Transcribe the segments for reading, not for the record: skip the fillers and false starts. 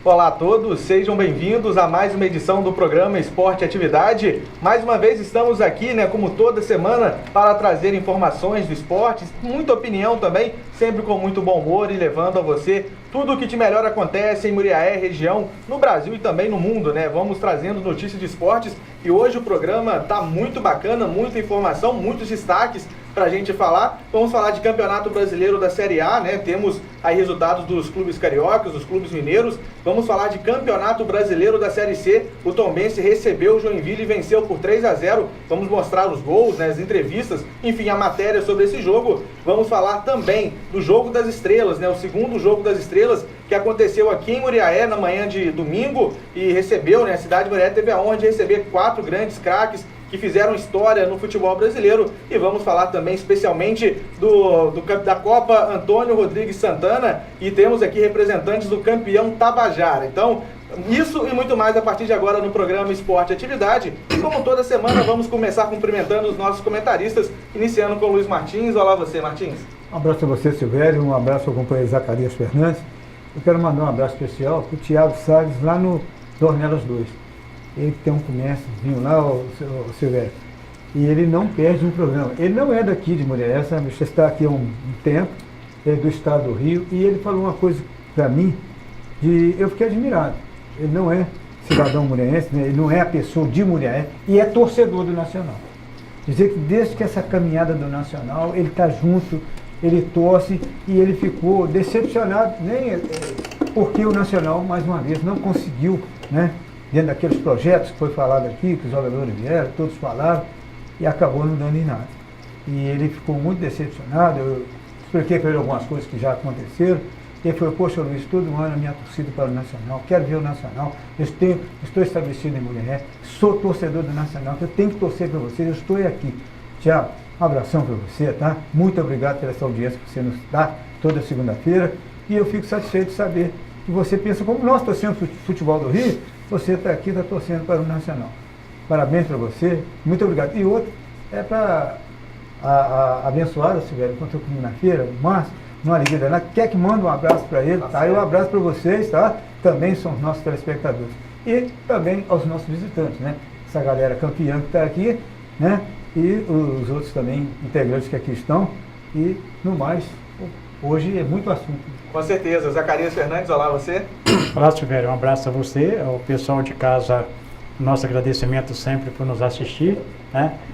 Olá a todos, sejam bem-vindos a mais uma edição do programa Esporte e Atividade. Mais uma vez estamos aqui, como toda semana, para trazer informações do esporte, muita opinião também, sempre com muito bom humor e levando a você tudo o que de melhor acontece em Muriaé, região, no Brasil e também no mundo, Vamos trazendo notícias de esportes e hoje o programa está muito bacana, muita informação, muitos destaques para a gente falar. Vamos falar de Campeonato Brasileiro da Série A, Temos aí resultados dos clubes cariocas, dos clubes mineiros. Vamos falar de Campeonato Brasileiro da Série C. O Tombense recebeu o Joinville e venceu por 3-0. Vamos mostrar os gols, as entrevistas, enfim, a matéria sobre esse jogo. Vamos falar também do Jogo das Estrelas, o segundo Jogo das Estrelas, que aconteceu aqui em Muriaé na manhã de domingo e recebeu, a cidade de Muriaé teve a honra de receber 4 grandes craques que fizeram história no futebol brasileiro. E vamos falar também especialmente da Copa Antônio Rodrigues Santana, e temos aqui representantes do campeão Tabajara. Então, isso e muito mais a partir de agora no programa Esporte e Atividade. E como toda semana, vamos começar cumprimentando os nossos comentaristas, iniciando com o Luiz Martins. Olá você, Martins. Um abraço a você, Silvério, um abraço ao companheiro Zacarias Fernandes. Eu quero mandar um abraço especial para o Thiago Salles, lá no Dornelas 2. Ele tem um comérciozinho lá, o Silvério, e ele não perde um programa. Ele não é daqui de Muriaé, sabe? Você está aqui há um tempo, ele é do estado do Rio, e ele falou uma coisa para mim, eu fiquei admirado. Ele não é cidadão muriaense, ele não é a pessoa de Muriaé, e é torcedor do Nacional. Dizer que desde que essa caminhada do Nacional, ele está junto, ele torce, e ele ficou decepcionado, porque o Nacional, mais uma vez, não conseguiu, dentro daqueles projetos que foi falado aqui, que os jogadores vieram, todos falaram, e acabou não dando em nada. E ele ficou muito decepcionado. Eu expliquei para ele algumas coisas que já aconteceram. Ele falou: poxa, Luiz, todo ano a minha torcida para o Nacional, quero ver o Nacional, estou estabelecido em Muriaé, sou torcedor do Nacional, eu tenho que torcer para vocês, eu estou aqui. Tiago, um abração para você, tá? Muito obrigado pela essa audiência que você nos dá toda segunda-feira, e eu fico satisfeito de saber que você pensa como nós torcemos para o futebol do Rio. Você está aqui, está torcendo para o Nacional. Parabéns para você, muito obrigado. E outro é para a abençoada, Silvério, encontrou comigo na feira, o Márcio, numa alegria danada, quer que manda um abraço para ele, tá? E um abraço para vocês, tá? Também são os nossos telespectadores. E também aos nossos visitantes, Essa galera campeã que está aqui, E os outros também integrantes que aqui estão. E, no mais, hoje é muito assunto. Com certeza. Zacarias Fernandes, olá você. Olá, Silvério, um abraço a você, ao pessoal de casa, nosso agradecimento sempre por nos assistir,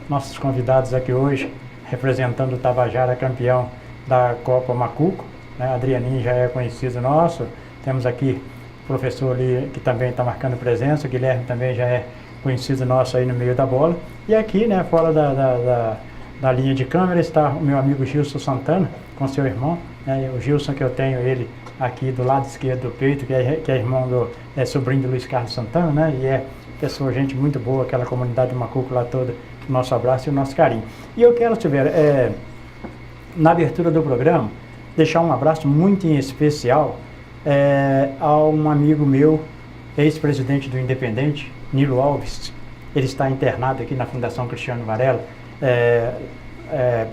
Nossos convidados aqui hoje, representando o Tabajara, campeão da Copa Macuco, Adrianinho já é conhecido nosso, temos aqui o professor ali que também está marcando presença, o Guilherme também já é conhecido nosso aí no meio da bola, e aqui, fora da linha de câmera está o meu amigo Gilson Santana, com seu irmão, O Gilson, que eu tenho ele aqui do lado esquerdo do peito, que é irmão sobrinho do Luiz Carlos Santana, E é pessoa, gente muito boa, aquela comunidade do Macuco lá toda, o nosso abraço e o nosso carinho. E eu quero, na abertura do programa, deixar um abraço muito em especial a um amigo meu, ex-presidente do Independente, Nilo Alves. Ele está internado aqui na Fundação Cristiano Varela,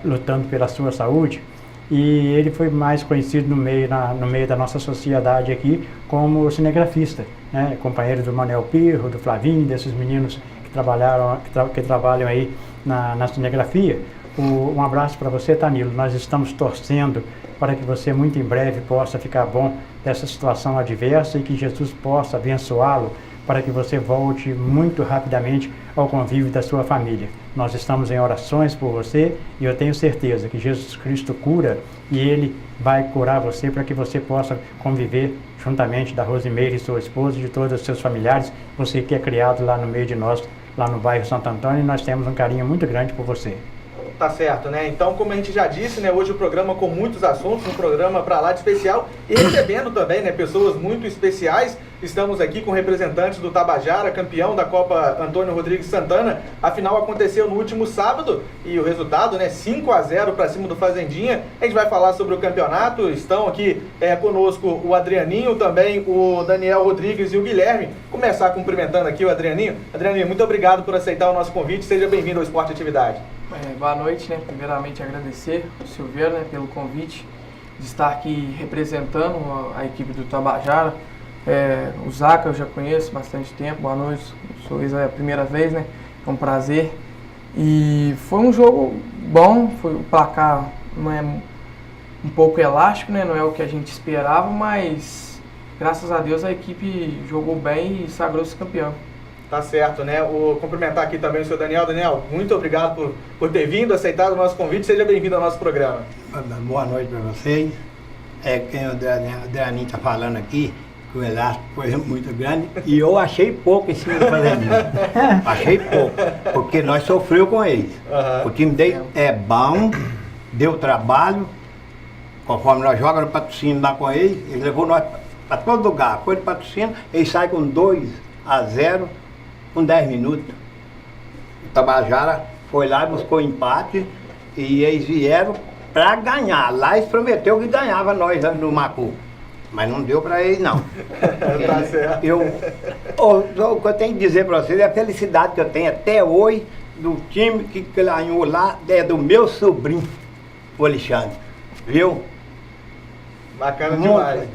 lutando pela sua saúde, e ele foi mais conhecido no meio da nossa sociedade aqui como cinegrafista, companheiro do Manuel Pirro, do Flavinho, desses meninos que trabalham aí na cinegrafia. Um abraço para você, Tanilo. Nós estamos torcendo para que você muito em breve possa ficar bom dessa situação adversa e que Jesus possa abençoá-lo para que você volte muito rapidamente ao convívio da sua família. Nós estamos em orações por você e eu tenho certeza que Jesus Cristo cura e Ele vai curar você para que você possa conviver juntamente da Rosimeire, sua esposa, e de todos os seus familiares. Você que é criado lá no meio de nós, lá no bairro Santo Antônio, e nós temos um carinho muito grande por você. Tá certo, Então, como a gente já disse, hoje o programa com muitos assuntos, um programa para lá de especial, e recebendo também, pessoas muito especiais. Estamos aqui com representantes do Tabajara, campeão da Copa Antônio Rodrigues Santana. A final aconteceu no último sábado e o resultado, 5-0 para cima do Fazendinha. A gente vai falar sobre o campeonato. Estão aqui conosco o Adrianinho, também o Daniel Rodrigues e o Guilherme. Começar cumprimentando aqui o Adrianinho. Adrianinho, muito obrigado por aceitar o nosso convite. Seja bem-vindo ao Esporte e Atividade. Boa noite, Primeiramente agradecer ao Silvério, pelo convite de estar aqui representando a equipe do Tabajara, O Zaca eu já conheço há bastante tempo, boa noite, sou a primeira vez, né? É um prazer. E foi um jogo bom, o placar não é um pouco elástico, né? Não é o que a gente esperava, mas graças a Deus a equipe jogou bem e sagrou-se campeão. Tá certo, né? Cumprimentar aqui também o senhor Daniel. Daniel, muito obrigado por ter vindo, aceitado o nosso convite. Seja bem-vindo ao nosso programa. Boa noite para vocês. Quem o Dani está falando aqui, que o elástico foi muito grande, e eu achei pouco em cima do Fazendinho. Achei pouco, porque nós sofremos com eles. O time dele é bom, deu trabalho, conforme nós jogamos no patrocínio lá com eles, ele levou nós para todo lugar. Foi no patrocínio, ele sai com 2-0 com 10 minutos. O Tabajara foi lá e buscou empate e eles vieram para ganhar. Lá eles prometeram que ganhava nós no Macu. Mas não deu para eles, não. Tá certo. O que eu tenho que dizer para vocês é a felicidade que eu tenho até hoje do time que ganhou lá, é do meu sobrinho, o Alexandre. Viu? Bacana demais.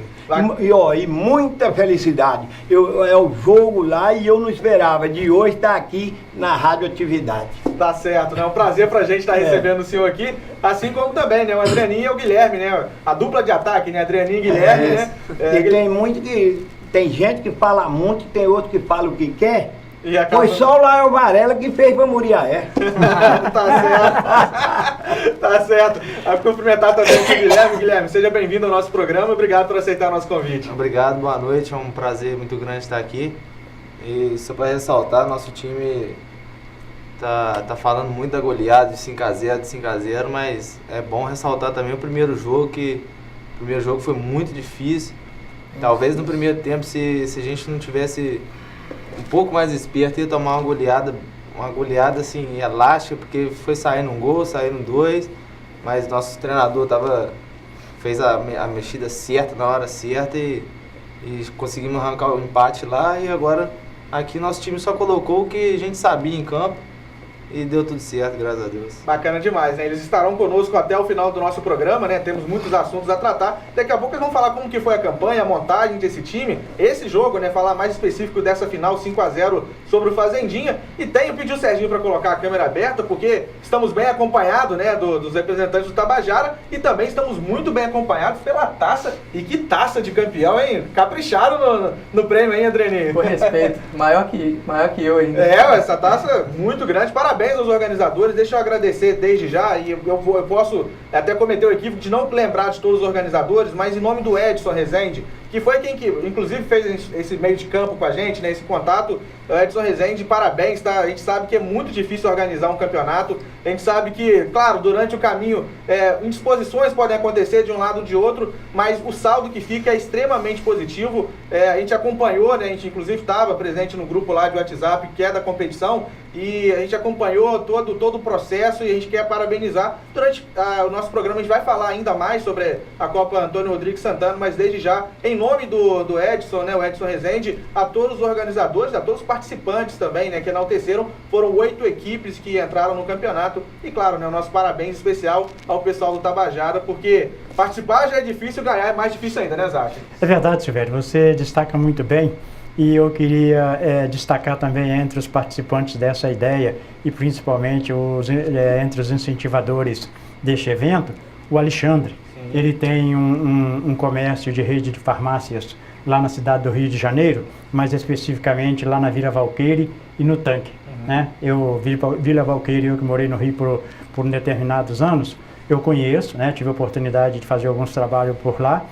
E muita felicidade. É o jogo lá e eu não esperava de hoje estar aqui na Radioatividade. Tá certo, né? É um prazer pra gente estar recebendo o senhor aqui, assim como também, né? O Adrianinho e o Guilherme, né? A dupla de ataque, né? Adrianinho e Guilherme, né? Tem gente que fala muito, tem outro que fala o que quer. Acaba... Foi só o Lael Varela que fez pra Muriaé. Tá certo. Tá certo. A cumprimentar também o Guilherme. Guilherme, seja bem-vindo ao nosso programa. Obrigado por aceitar o nosso convite. Obrigado, boa noite. É um prazer muito grande estar aqui. E só para ressaltar, nosso time tá falando muito da goleada de 5-0, mas é bom ressaltar também o primeiro jogo, que o primeiro jogo foi muito difícil. Talvez no primeiro tempo, se a gente não tivesse um pouco mais esperto, ia tomar uma goleada assim, elástica, porque foi saindo um gol, saíram 2, mas nosso treinador fez a mexida certa na hora certa e conseguimos arrancar o empate lá, e agora aqui nosso time só colocou o que a gente sabia em campo. E deu tudo certo, graças a Deus. Bacana demais, né? Eles estarão conosco até o final do nosso programa, né? Temos muitos assuntos a tratar. Daqui a pouco eles vão falar como que foi a campanha, a montagem desse time, esse jogo, né? Falar mais específico dessa final 5-0 sobre o Fazendinha. E pedi o Serginho para colocar a câmera aberta, porque estamos bem acompanhados, né? Dos representantes do Tabajara, e também estamos muito bem acompanhados pela taça. E que taça de campeão, hein? Capricharam no prêmio, hein, Adreninho? Com respeito, maior que eu ainda. Essa taça muito grande. Parabéns aos organizadores, deixa eu agradecer desde já, e eu posso até cometer o equívoco de não lembrar de todos os organizadores, mas em nome do Edson Rezende, que foi quem que inclusive fez esse meio de campo com a gente, né, esse contato. Edson Rezende, parabéns, tá? A gente sabe que é muito difícil organizar um campeonato, a gente sabe que, claro, durante o caminho, indisposições podem acontecer de um lado ou de outro, mas o saldo que fica é extremamente positivo. A gente acompanhou, né, a gente inclusive estava presente no grupo lá de WhatsApp, que é da competição, e a gente acompanhou todo o processo, e a gente quer parabenizar. Durante o nosso programa a gente vai falar ainda mais sobre a Copa Antônio Rodrigues Santana, mas desde já, em nome do Edson, né, o Edson Rezende, a todos os organizadores, a todos os participantes também, né, que enalteceram. Foram 8 equipes que entraram no campeonato, e claro, né, o nosso parabéns especial ao pessoal do Tabajara, porque participar já é difícil, ganhar é mais difícil ainda, né, Zacha? É verdade, Silvério, você destaca muito bem. E eu queria destacar também entre os participantes dessa ideia, e principalmente entre os incentivadores deste evento, o Alexandre. Sim. Ele tem um comércio de rede de farmácias lá na cidade do Rio de Janeiro, mais especificamente lá na Vila Valqueire e no Tanque. Né? Vila Valqueire, eu que morei no Rio por determinados anos, eu conheço, né? Tive a oportunidade de fazer alguns trabalhos por lá,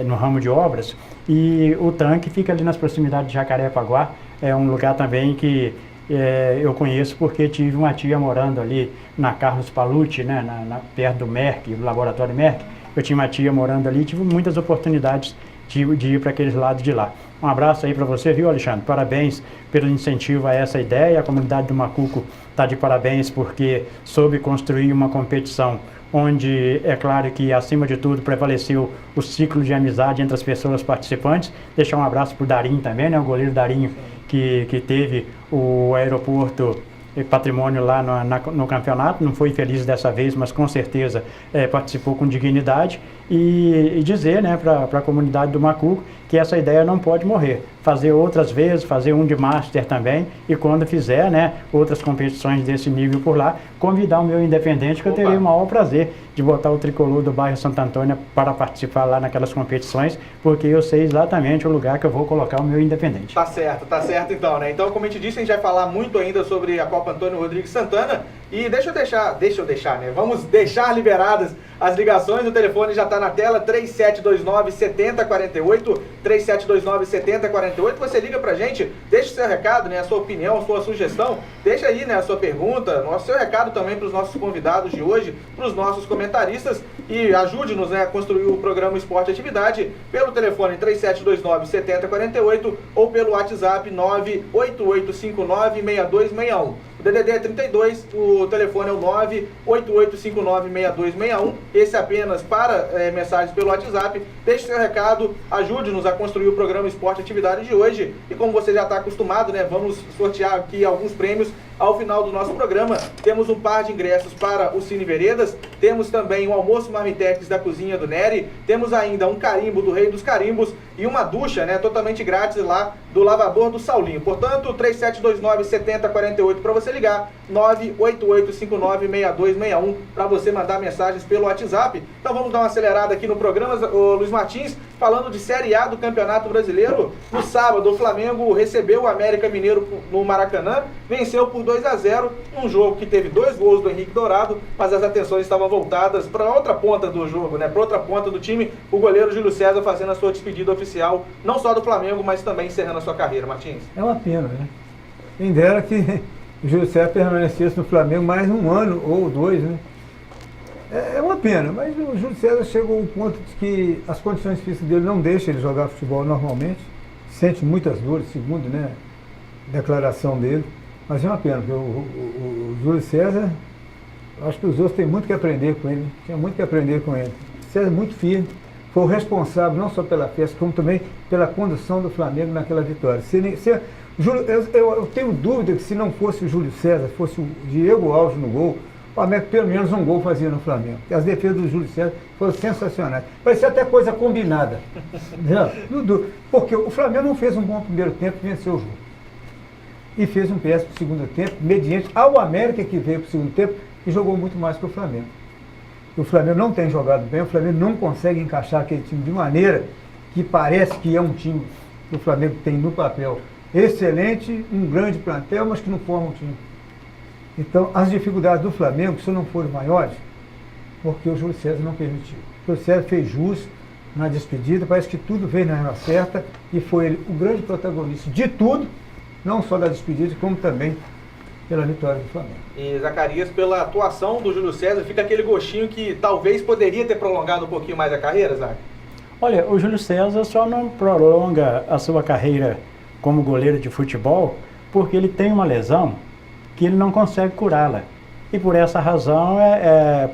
no ramo de obras, e o Tanque fica ali nas proximidades de Jacarepaguá. É um lugar também que eu conheço porque tive uma tia morando ali na Carlos Palucci, né, perto do Merck, do laboratório Merck. Eu tinha uma tia morando ali, tive muitas oportunidades de ir para aqueles lados de lá. Um abraço aí para você, viu, Alexandre? Parabéns pelo incentivo a essa ideia. A comunidade do Macuco está de parabéns porque soube construir uma competição onde é claro que, acima de tudo, prevaleceu o ciclo de amizade entre as pessoas participantes. Deixar um abraço para o Darinho também, né, o goleiro Darinho, que teve o aeroporto patrimônio lá no campeonato. Não foi feliz dessa vez, mas com certeza participou com dignidade. E dizer, né, para a comunidade do Macuco que essa ideia não pode morrer. Fazer outras vezes, fazer um de Master também, e quando fizer, né, outras competições desse nível por lá, convidar o meu Independente, que eu terei o maior prazer de botar o tricolor do bairro Santo Antônio para participar lá naquelas competições, porque eu sei exatamente o lugar que eu vou colocar o meu Independente. Tá certo então, né? Então, como a gente disse, a gente vai falar muito ainda sobre a Copa Antônio Rodrigues Santana, e deixa eu deixar, né? Vamos deixar liberadas as ligações, o telefone já está na tela, 3729-7048, 3729-7048, você liga pra gente, deixa o seu recado, né, a sua opinião, a sua sugestão, deixa aí, né, a sua pergunta, o seu recado também para os nossos convidados de hoje, para os nossos comentaristas, e ajude-nos, né, a construir o programa Esporte Atividade pelo telefone 3729-7048 ou pelo WhatsApp 98859-6261. O DDD é 32, o telefone é o 98859-6261. Esse é apenas para mensagens pelo WhatsApp. Deixe seu recado, ajude-nos a construir o programa Esporte Atividade de hoje. E como você já está acostumado, né, vamos sortear aqui alguns prêmios ao final do nosso programa. Temos um par de ingressos para o Cine Veredas, temos também um almoço Marmitex da Cozinha do Nery, temos ainda um carimbo do Rei dos Carimbos e uma ducha, né, totalmente grátis lá do Lavador do Saulinho. Portanto, 3729-7048 para você ligar, 98859-6261 para você mandar mensagens pelo WhatsApp. Então vamos dar uma acelerada aqui no programa, o Luiz Martins, falando de Série A do Campeonato Brasileiro. No sábado, o Flamengo recebeu o América Mineiro no Maracanã, venceu por 2-0, um jogo que teve 2 gols do Henrique Dourado, mas as atenções estavam voltadas para outra ponta do jogo, né? Para outra ponta do time, o goleiro Júlio César fazendo a sua despedida oficial, não só do Flamengo, mas também encerrando a sua carreira, Martins. É uma pena, né? Quem dera que o Júlio César permanecesse no Flamengo mais um ano ou 2, né? É uma pena, mas o Júlio César chegou ao ponto de que as condições físicas dele não deixam ele jogar futebol normalmente, sente muitas dores, segundo, né, a declaração dele. Mas é uma pena, porque o Júlio César, acho que os outros têm muito que aprender com ele, tinha muito que aprender com ele. O César é muito firme, foi o responsável não só pela festa, como também pela condução do Flamengo naquela vitória. Eu tenho dúvida que se não fosse o Júlio César, fosse o Diego Alves no gol, o América pelo menos um gol fazia no Flamengo. As defesas do Júlio César foram sensacionais. Parecia até coisa combinada. Porque o Flamengo não fez um bom primeiro tempo e venceu o jogo. E fez um péssimo segundo tempo, mediante ao América, que veio para o segundo tempo e jogou muito mais que o Flamengo. O Flamengo não tem jogado bem, o Flamengo não consegue encaixar aquele time de maneira que parece que é um time que o Flamengo tem no papel excelente, um grande plantel, mas que não forma um time. Então, as dificuldades do Flamengo, se não forem maiores, porque o Júlio César não permitiu. O Júlio César fez jus na despedida, parece que tudo veio na hora certa e foi ele o grande protagonista de tudo, não só da despedida, como também pela vitória do Flamengo. E Zacarias, pela atuação do Júlio César, fica aquele gostinho que talvez poderia ter prolongado um pouquinho mais a carreira, Zac? Olha, o Júlio César só não prolonga a sua carreira como goleiro de futebol porque ele tem uma lesão que ele não consegue curá-la. E por essa razão,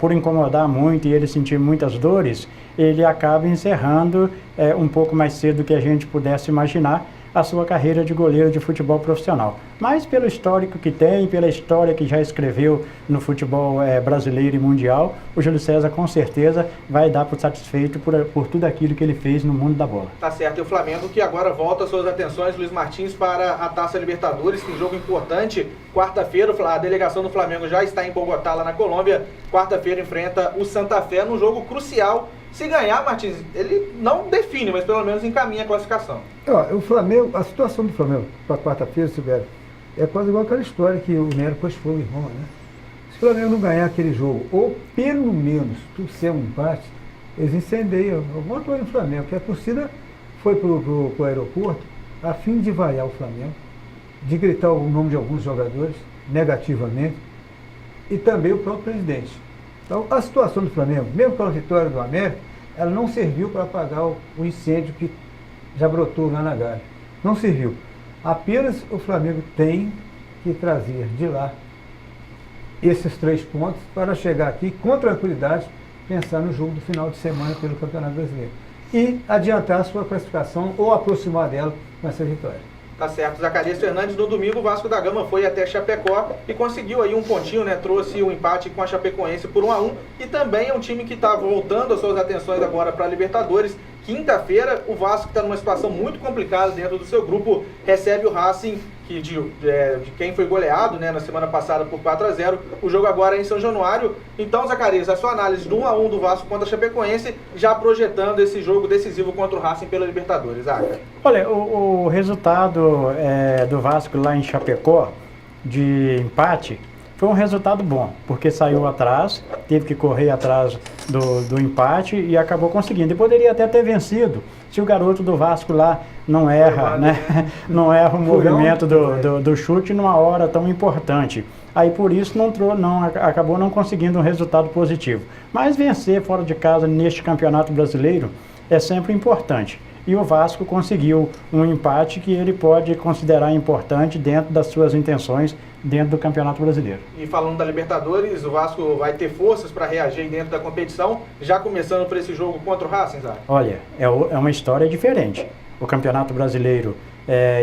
por incomodar muito e ele sentir muitas dores, ele acaba encerrando um pouco mais cedo do que a gente pudesse imaginar a sua carreira de goleiro de futebol profissional. Mas pelo histórico que tem, pela história que já escreveu no futebol brasileiro e mundial, o Júlio César com certeza vai dar por satisfeito por tudo aquilo que ele fez no mundo da bola. Tá certo, e o Flamengo que agora volta suas atenções, Luiz Martins, para a Taça Libertadores, tem jogo importante. Quarta-feira, a delegação do Flamengo já está em Bogotá, lá na Colômbia. Quarta-feira enfrenta o Santa Fé num jogo crucial. Se ganhar, Martins, ele não define, mas pelo menos encaminha a classificação. O Flamengo, a situação do Flamengo para quarta-feira, Silvério, é quase igual aquela história que o Nero pôs fogo em Roma, né? Se o Flamengo não ganhar aquele jogo, ou pelo menos trouxer um empate, eles incendeiam alguma coisa no Flamengo, que a torcida foi para o aeroporto a fim de vaiar o Flamengo, de gritar o nome de alguns jogadores negativamente, e também o próprio presidente. Então, a situação do Flamengo, mesmo com a vitória do América, ela não serviu para apagar o incêndio que já brotou lá na Gávea. Não serviu. Apenas o Flamengo tem que trazer de lá esses 3 pontos para chegar aqui com tranquilidade, pensar no jogo do final de semana pelo Campeonato Brasileiro. E adiantar a sua classificação ou aproximar dela com essa vitória. Tá certo, Zacarias Fernandes. No domingo o Vasco da Gama foi até Chapecó e conseguiu aí um pontinho, né? Trouxe um empate com a Chapecoense por 1-1, e também é um time que está voltando as suas atenções agora para a Libertadores. quinta-feira. O Vasco está numa situação muito complicada dentro do seu grupo, recebe o Racing, que de quem foi goleado, né, na semana passada por 4-0, o jogo agora é em São Januário. Então, Zacarias, a sua análise do 1-1 do Vasco contra a Chapecoense, já projetando esse jogo decisivo contra o Racing pela Libertadores, Zaca. Olha, o resultado do Vasco lá em Chapecó, de empate, foi um resultado bom, porque saiu atrás, teve que correr atrás do empate e acabou conseguindo. E poderia até ter vencido, se o garoto do Vasco lá não erra, né? Não erra o movimento do chute numa hora tão importante. Aí por isso acabou não conseguindo um resultado positivo. Mas vencer fora de casa neste Campeonato Brasileiro é sempre importante. E o Vasco conseguiu um empate que ele pode considerar importante dentro das suas intenções dentro do Campeonato Brasileiro. E falando da Libertadores, o Vasco vai ter forças para reagir dentro da competição, já começando por esse jogo contra o Racing, Zé? Olha, é uma história diferente. O Campeonato Brasileiro,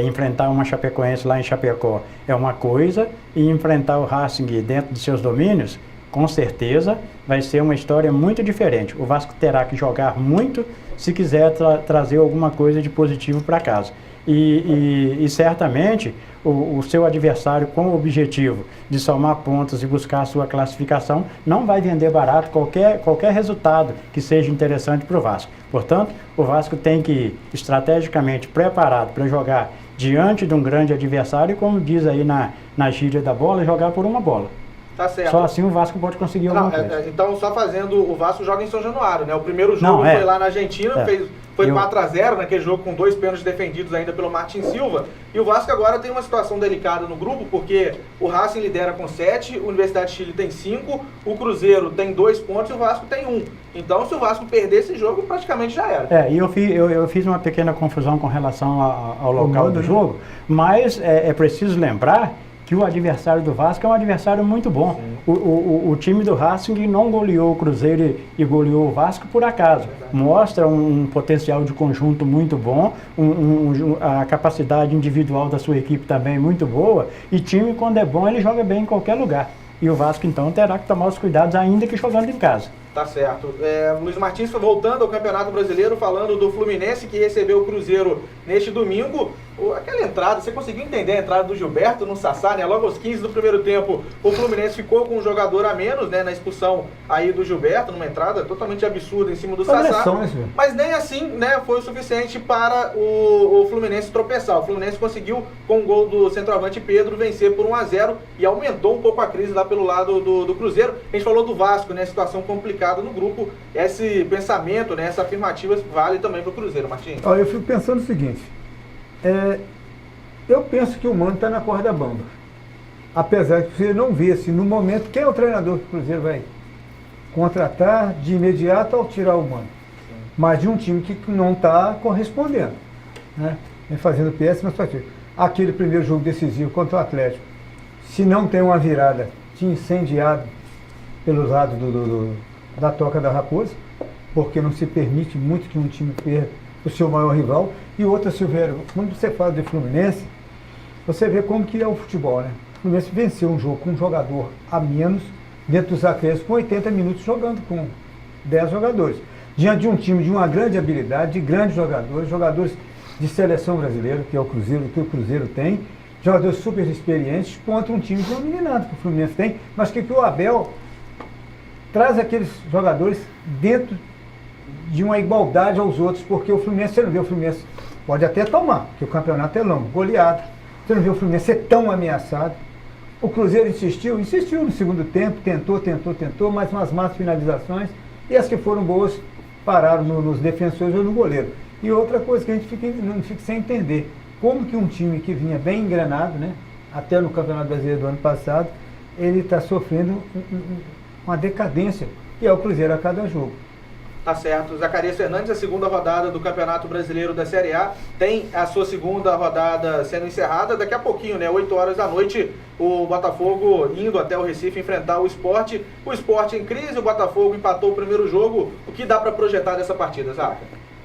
enfrentar uma Chapecoense lá em Chapecó é uma coisa, e enfrentar o Racing dentro de seus domínios, com certeza, vai ser uma história muito diferente. O Vasco terá que jogar muito se quiser trazer alguma coisa de positivo para casa. E certamente o seu adversário, com o objetivo de somar pontos e buscar a sua classificação, não vai vender barato qualquer resultado que seja interessante para o Vasco. Portanto, o Vasco tem que ir estrategicamente preparado para jogar diante de um grande adversário e, como diz aí na gíria da bola, jogar por uma bola. Tá certo. Só assim o Vasco pode conseguir alguma coisa. Então, só fazendo, o Vasco joga em São Januário, né? O primeiro jogo foi lá na Argentina, foi 4-0, naquele jogo com 2 pênaltis defendidos ainda pelo Martin Silva. E o Vasco agora tem uma situação delicada no grupo, porque o Racing lidera com 7, a Universidade de Chile tem 5, o Cruzeiro tem 2 pontos e o Vasco tem 1. Então, se o Vasco perder esse jogo, praticamente já era. E eu fiz uma pequena confusão com relação ao local do jogo, mas é preciso lembrar que o adversário do Vasco é um adversário muito bom. O time do Racing não goleou o Cruzeiro e goleou o Vasco por acaso. Mostra um potencial de conjunto muito bom, a capacidade individual da sua equipe também muito boa, e time, quando é bom, ele joga bem em qualquer lugar. E o Vasco, então, terá que tomar os cuidados, ainda que jogando em casa. Tá certo. Luiz Martins foi voltando ao Campeonato Brasileiro, falando do Fluminense, que recebeu o Cruzeiro neste domingo. Aquela entrada, você conseguiu entender a entrada do Gilberto no Sassá, né? Logo aos 15 do primeiro tempo, o Fluminense ficou com um jogador a menos, né? Na expulsão aí do Gilberto, numa entrada totalmente absurda em cima do Sassá. Mas nem assim, né, foi o suficiente para o Fluminense tropeçar. O Fluminense conseguiu, com o gol do centroavante Pedro, vencer por 1-0 e aumentou um pouco a crise lá pelo lado do Cruzeiro. A gente falou do Vasco, né? Situação complicada no grupo. Esse pensamento, né? Essa afirmativa vale também para o Cruzeiro, Martins. Olha, eu fico pensando o seguinte. Eu penso que o Mano está na corda bamba. Apesar de você não ver se no momento quem é o treinador que o Cruzeiro vai contratar de imediato ao tirar o Mano. Mas de um time que não está correspondendo, né? Vem fazendo péssimas partidas. Aquele primeiro jogo decisivo contra o Atlético, se não tem uma virada, tinha incendiado pelo lado da Toca da Raposa, porque não se permite muito que um time perca o seu maior rival. E outra, Silvério, quando você fala de Fluminense, você vê como que é o futebol, né? O Fluminense venceu um jogo com um jogador a menos, dentro dos acréscimos, com 80 minutos jogando com 10 jogadores. Diante de um time de uma grande habilidade, de grandes jogadores de seleção brasileira, que é o Cruzeiro, que o Cruzeiro tem, jogadores super experientes, contra um time de uma meninada que o Fluminense tem, mas que o Abel traz aqueles jogadores dentro de uma igualdade aos outros, porque o Fluminense, você não vê o Fluminense, pode até tomar, porque o campeonato é longo, goleado, você não vê o Fluminense ser tão ameaçado. O Cruzeiro insistiu no segundo tempo, tentou, mas umas más finalizações, e as que foram boas pararam nos defensores ou no goleiro. E outra coisa que a gente não fica sem entender, como que um time que vinha bem engrenado, né, até no Campeonato Brasileiro do ano passado, ele está sofrendo uma decadência, que é o Cruzeiro a cada jogo. Tá certo. Zacarias Fernandes, a segunda rodada do Campeonato Brasileiro da Série A, tem a sua segunda rodada sendo encerrada. Daqui a pouquinho, né, 8 horas da noite, o Botafogo indo até o Recife enfrentar o Sport. O Sport em crise, o Botafogo empatou o primeiro jogo. O que dá para projetar dessa partida, Zaca?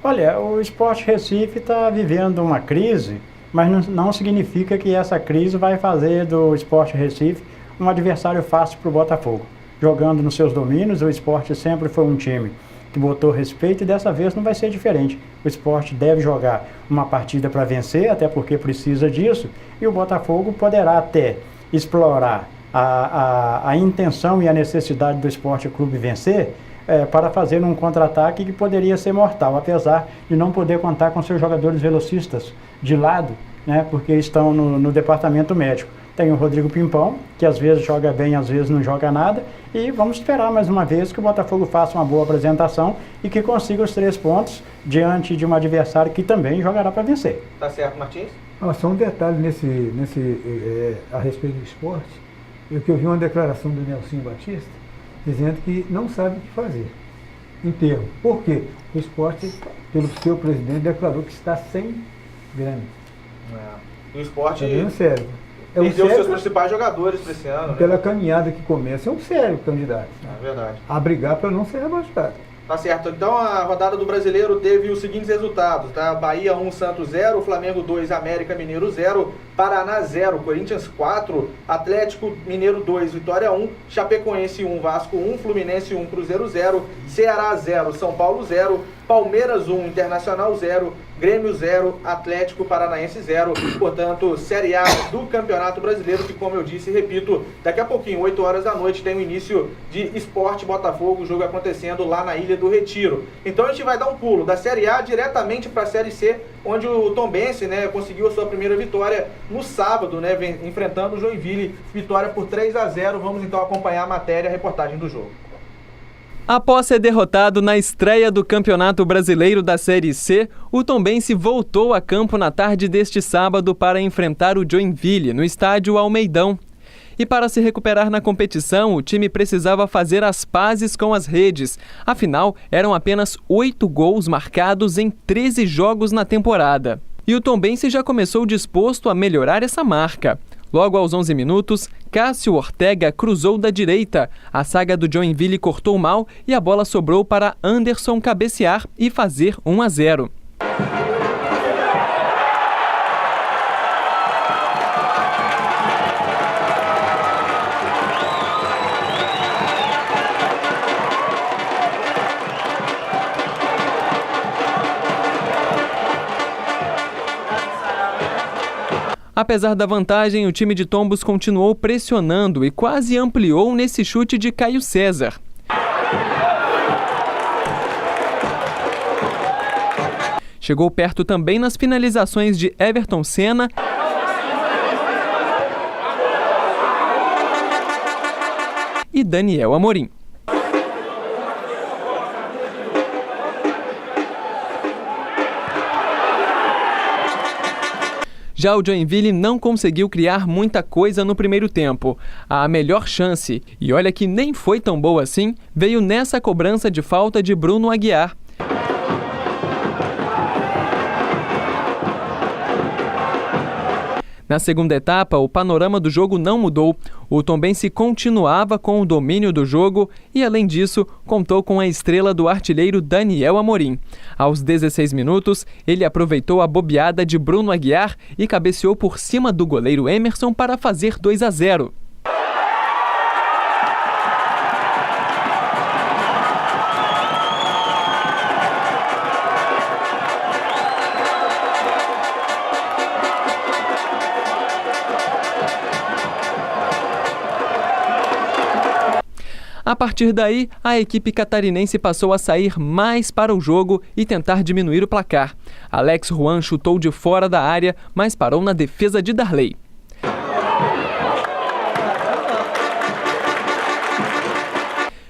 Olha, o Sport Recife está vivendo uma crise, mas não significa que essa crise vai fazer do Sport Recife um adversário fácil para o Botafogo. Jogando nos seus domínios, o Sport sempre foi um time que botou respeito, e dessa vez não vai ser diferente. O Sport deve jogar uma partida para vencer, até porque precisa disso, e o Botafogo poderá até explorar a intenção e a necessidade do Sport Clube vencer, para fazer um contra-ataque que poderia ser mortal, apesar de não poder contar com seus jogadores velocistas de lado, né, porque estão no departamento médico. Tem o Rodrigo Pimpão, que às vezes joga bem, às vezes não joga nada, e vamos esperar mais uma vez que o Botafogo faça uma boa apresentação e que consiga os 3 pontos diante de um adversário que também jogará para vencer. Tá certo, Martins? Só um detalhe a respeito do esporte, eu vi uma declaração do Nelsinho Batista, dizendo que não sabe o que fazer. Enterro. Por quê? O esporte, pelo seu presidente, declarou que está sem grana. O esporte Sério. perdeu os seus principais jogadores para esse ano. Pela caminhada que começa, é um sério candidato. É verdade. A brigar para não ser rebaixado. Tá certo. Então a rodada do Brasileiro teve os seguintes resultados, tá? Bahia 1, Santos 0, Flamengo 2, América Mineiro 0, Paraná 0, Corinthians 4, Atlético Mineiro 2, Vitória 1, Chapecoense 1, Vasco 1, Fluminense 1, Cruzeiro 0, Ceará 0, São Paulo 0, Palmeiras 1, Internacional 0, Grêmio 0, Atlético Paranaense 0, portanto, Série A do Campeonato Brasileiro, que, como eu disse, repito, daqui a pouquinho, 8 horas da noite, tem o início de Sport Botafogo, o jogo acontecendo lá na Ilha do Retiro. Então a gente vai dar um pulo da Série A diretamente para a Série C, onde o Tombense, né, conseguiu a sua primeira vitória no sábado, né, enfrentando o Joinville, vitória por 3-0. Vamos então acompanhar a matéria, a reportagem do jogo. Após ser derrotado na estreia do Campeonato Brasileiro da Série C, o Tombense voltou a campo na tarde deste sábado para enfrentar o Joinville no estádio Almeidão. E para se recuperar na competição, o time precisava fazer as pazes com as redes. Afinal, eram apenas 8 gols marcados em 13 jogos na temporada. E o Tombense já começou disposto a melhorar essa marca. Logo aos 11 minutos, Cássio Ortega cruzou da direita. A zaga do Joinville cortou mal e a bola sobrou para Anderson cabecear e fazer 1-0. Apesar da vantagem, o time de Tombos continuou pressionando e quase ampliou nesse chute de Caio César. Chegou perto também nas finalizações de Everton Senna e Daniel Amorim. Já o Joinville não conseguiu criar muita coisa no primeiro tempo. A melhor chance, e olha que nem foi tão boa assim, veio nessa cobrança de falta de Bruno Aguiar. Na segunda etapa, o panorama do jogo não mudou. O Tombense continuava com o domínio do jogo e, além disso, contou com a estrela do artilheiro Daniel Amorim. Aos 16 minutos, ele aproveitou a bobeada de Bruno Aguiar e cabeceou por cima do goleiro Emerson para fazer 2-0. A partir daí, a equipe catarinense passou a sair mais para o jogo e tentar diminuir o placar. Alex Juan chutou de fora da área, mas parou na defesa de Darley.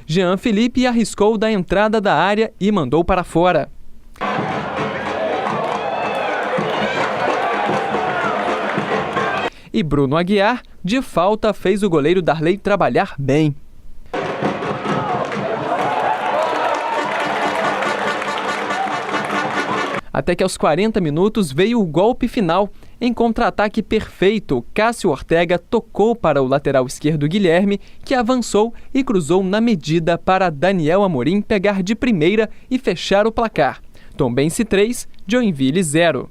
Jean Felipe arriscou da entrada da área e mandou para fora. E Bruno Aguiar, de falta, fez o goleiro Darley trabalhar bem. Até que aos 40 minutos veio o golpe final. Em contra-ataque perfeito, Cássio Ortega tocou para o lateral esquerdo Guilherme, que avançou e cruzou na medida para Daniel Amorim pegar de primeira e fechar o placar. Tombense 3, Joinville 0.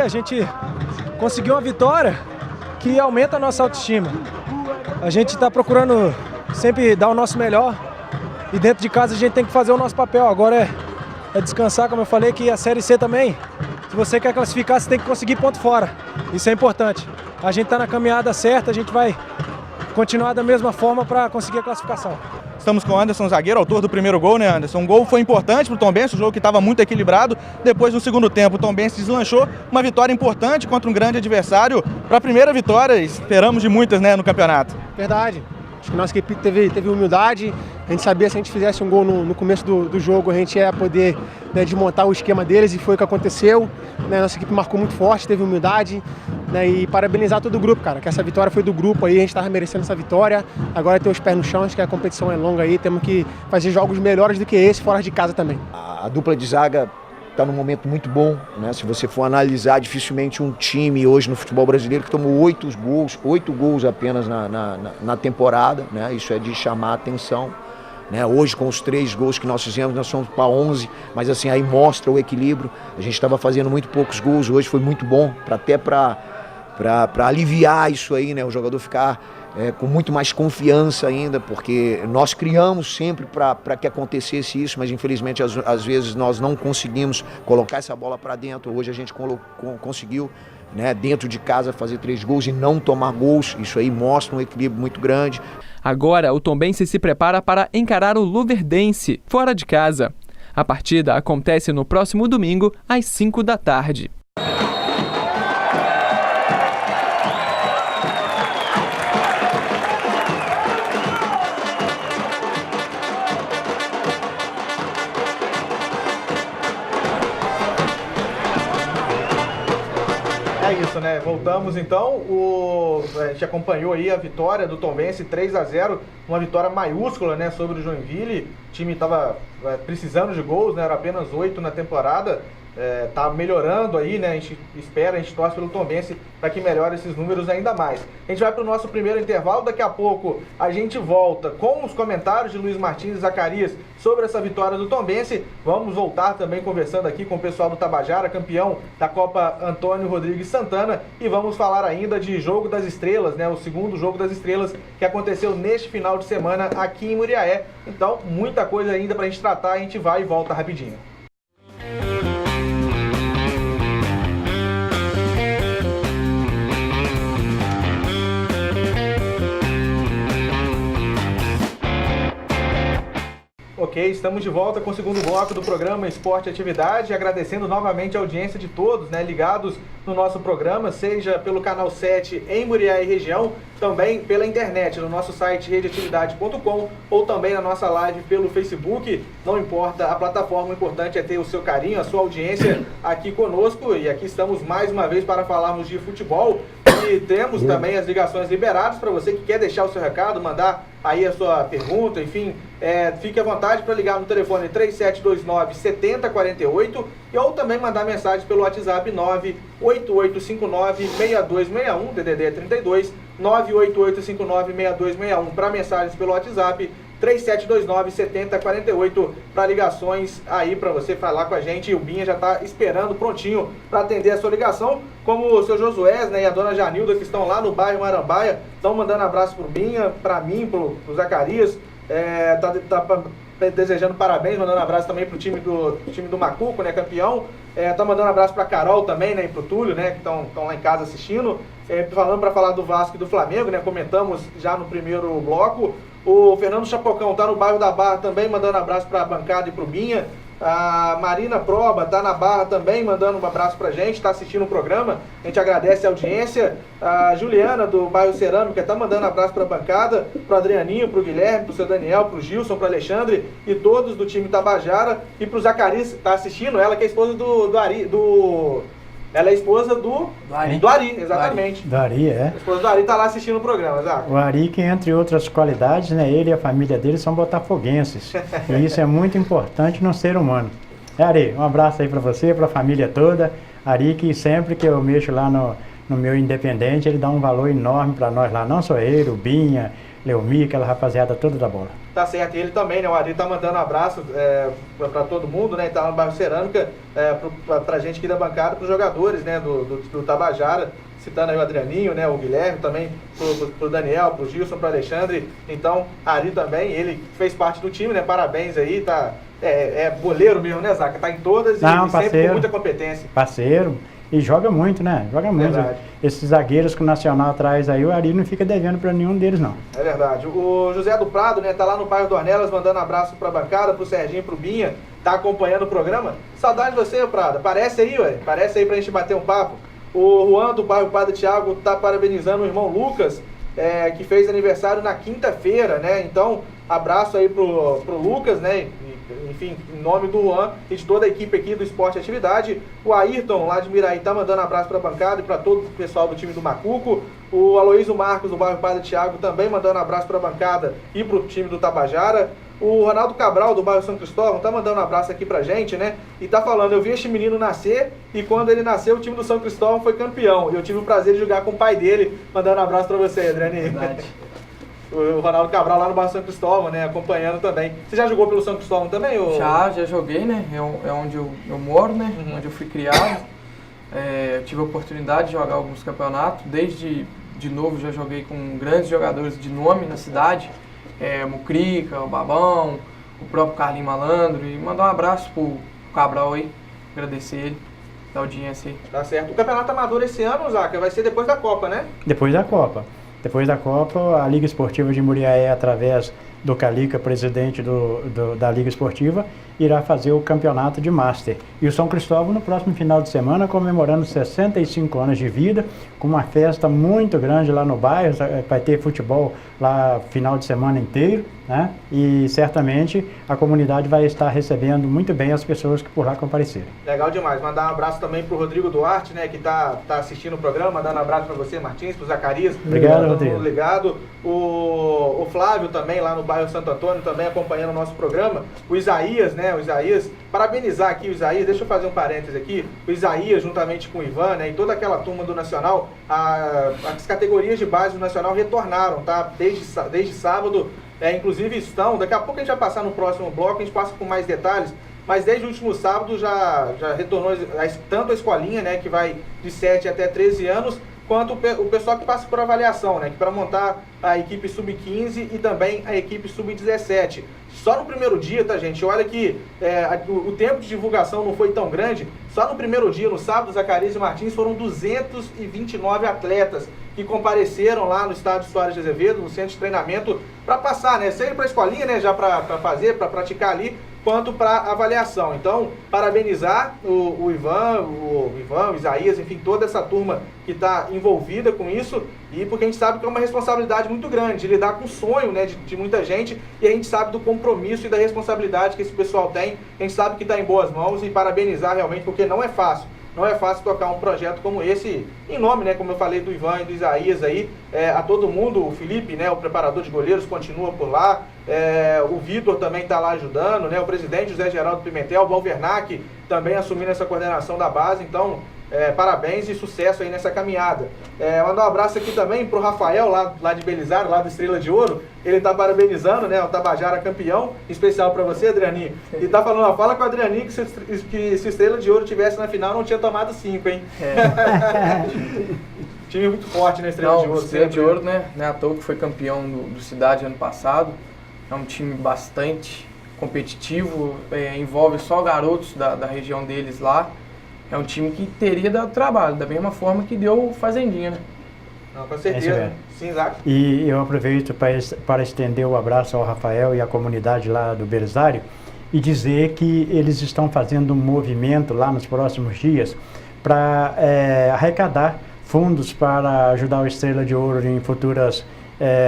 a gente conseguiu uma vitória que aumenta a nossa autoestima. A gente está procurando sempre dar o nosso melhor e dentro de casa a gente tem que fazer o nosso papel. Agora é descansar, como eu falei, que a Série C também, se você quer classificar, você tem que conseguir ponto fora. Isso é importante. A gente está na caminhada certa, a gente vai continuar da mesma forma para conseguir a classificação. Estamos com o Anderson, zagueiro, autor do primeiro gol, né, Anderson? Um gol foi importante para o Tombense, um jogo que estava muito equilibrado. Depois, no segundo tempo, o Tombense deslanchou. Uma vitória importante contra um grande adversário. Para a primeira vitória, esperamos de muitas, né, no campeonato. Verdade. Acho que nossa equipe teve humildade. A gente sabia que se a gente fizesse um gol no começo do jogo, a gente ia poder, né, desmontar o esquema deles, e foi o que aconteceu. Né, nossa equipe marcou muito forte, teve humildade. Né, e parabenizar todo o grupo, cara, que essa vitória foi do grupo aí, a gente estava merecendo essa vitória. Agora ter os pés no chão, acho que a competição é longa aí, temos que fazer jogos melhores do que esse, fora de casa também. A dupla de zaga está num momento muito bom, né? Se você for analisar, dificilmente um time hoje no futebol brasileiro que tomou 8 gols apenas na temporada, né? Isso é de chamar a atenção, né? Hoje, com os 3 gols que nós fizemos, nós somos para 11, mas assim, aí mostra o equilíbrio. A gente estava fazendo muito poucos gols, hoje foi muito bom, para aliviar isso aí, né? O jogador ficar com muito mais confiança ainda, porque nós criamos sempre para que acontecesse isso, mas infelizmente às vezes nós não conseguimos colocar essa bola para dentro. Hoje a gente conseguiu, né, dentro de casa fazer 3 gols e não tomar gols. Isso aí mostra um equilíbrio muito grande. Agora o Tombense se prepara para encarar o Luverdense, fora de casa. A partida acontece no próximo domingo, às 5 da tarde. É isso, né? Voltamos então. A gente acompanhou aí a vitória do Tombense 3-0, uma vitória maiúscula, né, sobre o Joinville. O time estava precisando de gols, né? Era apenas 8 na temporada. Tá melhorando aí, né? A gente espera, a gente torce pelo Tombense para que melhore esses números ainda mais. A gente vai para o nosso primeiro intervalo, daqui a pouco a gente volta com os comentários de Luiz Martins e Zacarias sobre essa vitória do Tombense. Vamos voltar também conversando aqui com o pessoal do Tabajara, campeão da Copa Antônio Rodrigues Santana, e vamos falar ainda de Jogo das Estrelas, né? O segundo Jogo das Estrelas que aconteceu neste final de semana aqui em Muriaé. Então, muita coisa ainda para a gente tratar, a gente vai e volta rapidinho. Ok, estamos de volta com o segundo bloco do programa Esporte e Atividade, agradecendo novamente a audiência de todos, né, ligados no nosso programa, seja pelo canal 7 em Muriaé e região, também pela internet, no nosso site redeatividade.com ou também na nossa live pelo Facebook. Não importa a plataforma, o importante é ter o seu carinho, a sua audiência aqui conosco, e aqui estamos mais uma vez para falarmos de futebol. E temos também as ligações liberadas para você que quer deixar o seu recado, mandar aí a sua pergunta, enfim, fique à vontade para ligar no telefone 3729-7048 ou também mandar mensagem pelo WhatsApp 98859-6261, DDD 32, 98859-6261 para mensagens pelo WhatsApp, 3729-7048 para ligações aí para você falar com a gente. O Binha já está esperando prontinho para atender a sua ligação, como o seu Josué, né, e a dona Janilda, que estão lá no bairro Marambaia, estão mandando abraço pro Binha, para mim, pro Zacarias, tá desejando parabéns, mandando abraço também pro time do Macuco, né, campeão. Tá mandando abraço pra Carol também, né, e pro Túlio, né, que estão lá em casa assistindo. Falando para falar do Vasco e do Flamengo, né, comentamos já no primeiro bloco. O Fernando Chapocão tá no bairro da Barra também, mandando abraço pra bancada e pro Binha. A Marina Proba tá na Barra também, mandando um abraço pra gente, tá assistindo o programa, a gente agradece a audiência. A Juliana do bairro Cerâmica tá mandando abraço pra bancada, pro Adrianinho, pro Guilherme, pro seu Daniel, pro Gilson, pro Alexandre e todos do time Tabajara. E pro Zacarias, tá assistindo, ela que é esposa ela é esposa do Ari, exatamente. Do Ari, é. A esposa do Ari tá lá assistindo o programa, Zac. O Ari, que entre outras qualidades, né, ele e a família dele são botafoguenses. E isso é muito importante no ser humano. Ari, um abraço aí para você, para a família toda. Ari, que sempre que eu mexo lá no meu Independente, ele dá um valor enorme para nós lá. Não só ele, o Binha, Leomi, aquela rapaziada toda da bola. Tá certo, e ele também, né? O Ari tá mandando um abraço para todo mundo, né? Tá lá no bairro Cerâmica, pra gente aqui da bancada, pros jogadores, né? Do Tabajara, citando aí o Adrianinho, né? O Guilherme também, pro Daniel, pro Gilson, pro Alexandre. Então, Ari também, ele fez parte do time, né? Parabéns aí, tá... boleiro mesmo, né, Zaca? Tá em todas e sempre com muita competência. Parceiro. E joga muito, né? Joga muito. Verdade. Esses zagueiros que o Nacional traz aí, o Ari não fica devendo para nenhum deles, não. É verdade. O José do Prado, né, tá lá no bairro Dornelas, mandando abraço pra bancada, pro Serginho e pro Binha, tá acompanhando o programa. Saudade de você, Prado. Aparece aí, ué. Aparece aí pra gente bater um papo. O Juan do bairro Padre Tiago tá parabenizando o irmão Lucas, que fez aniversário na quinta-feira, né? Então, abraço aí pro Lucas, né? Enfim, em nome do Juan e de toda a equipe aqui do Esporte Atividade. O Ayrton, lá de Miraí, tá mandando abraço pra bancada e pra todo o pessoal do time do Macuco. O Aloysio Marcos, do bairro Padre Tiago, também mandando abraço pra bancada e pro time do Tabajara. O Ronaldo Cabral, do bairro São Cristóvão, tá mandando um abraço aqui pra gente, né? E tá falando, eu vi este menino nascer e quando ele nasceu, o time do São Cristóvão foi campeão. E eu tive o prazer de jogar com o pai dele. Mandando um abraço pra você, Adriane. Verdade. O Ronaldo Cabral lá no bairro São Cristóvão, né? Acompanhando também. Você já jogou pelo São Cristóvão também? Ou... Já joguei, né? É onde eu moro, né? Onde eu fui criado. Tive a oportunidade de jogar alguns campeonatos. Desde de novo já joguei com grandes jogadores de nome na cidade. Mucrica, o Babão, o próprio Carlinho Malandro. E mandar um abraço pro Cabral aí. Agradecer ele, da audiência aí. Tá certo. O campeonato amador esse ano, Zaca, vai ser depois da Copa, né? Depois da Copa. Depois da Copa, a Liga Esportiva de Muriaé, através do Calica, presidente da Liga Esportiva, irá fazer o campeonato de Master. E o São Cristóvão, no próximo final de semana, comemorando 65 anos de vida, com uma festa muito grande lá no bairro, vai ter futebol lá final de semana inteiro, né? E certamente a comunidade vai estar recebendo muito bem as pessoas que por lá comparecerem. Legal demais. Mandar um abraço também pro Rodrigo Duarte, né, que tá assistindo o programa, mandando um abraço para você, Martins, pro Zacarias. Obrigado, Rodrigo. Ligado. O Flávio também, lá no bairro Santo Antônio, também acompanhando o nosso programa. O Isaías, né, parabenizar aqui o Isaías, deixa eu fazer um parênteses aqui. O Isaías, juntamente com o Ivan, né, e toda aquela turma do Nacional, as categorias de base do Nacional retornaram, tá? Desde sábado, inclusive estão, daqui a pouco a gente vai passar no próximo bloco, a gente passa com mais detalhes, mas desde o último sábado já retornou tanto a escolinha, né, que vai de 7 até 13 anos, quanto o pessoal que passa por avaliação, né, que para montar a equipe sub-15 e também a equipe sub-17. Só no primeiro dia, tá, gente? Olha que o tempo de divulgação não foi tão grande. Só no primeiro dia, no sábado, Zacarias e Martins, foram 229 atletas que compareceram lá no estádio Soares de Azevedo, no centro de treinamento, para passar, né? Seja para a escolinha, né? Já para fazer, para praticar ali, quanto para avaliação. Então, parabenizar o Ivan, o Isaías, enfim, toda essa turma que está envolvida com isso, e porque a gente sabe que é uma responsabilidade muito grande, de lidar com o sonho, né, de muita gente, e a gente sabe do compromisso e da responsabilidade que esse pessoal tem, a gente sabe que está em boas mãos, e parabenizar realmente, porque não é fácil. Não é fácil tocar um projeto como esse, em nome, né, como eu falei, do Ivan e do Isaías aí, a todo mundo. O Felipe, né, o preparador de goleiros, continua por lá, o Vitor também está lá ajudando, né, o presidente José Geraldo Pimentel, o Valvernac também assumindo essa coordenação da base. Então, parabéns e sucesso aí nessa caminhada. Mandar um abraço aqui também pro Rafael, lá de Belisário, lá do Estrela de Ouro. Ele tá parabenizando, né, o Tabajara campeão, especial para você, Adrianinho. E tá falando, fala com o Adrianinho que se Estrela de Ouro tivesse na final, não tinha tomado 5, hein? Time muito forte na Estrela de Ouro. Estrela de Ouro, né, não é à toa que foi campeão do Cidade ano passado. É um time bastante competitivo, envolve só garotos da região deles lá. É um time que teria dado trabalho, da mesma forma que deu o Fazendinha, né? Não, com certeza. Sim, Zac. E eu aproveito para estender o abraço ao Rafael e à comunidade lá do Belisário e dizer que eles estão fazendo um movimento lá nos próximos dias para arrecadar fundos para ajudar o Estrela de Ouro em futuras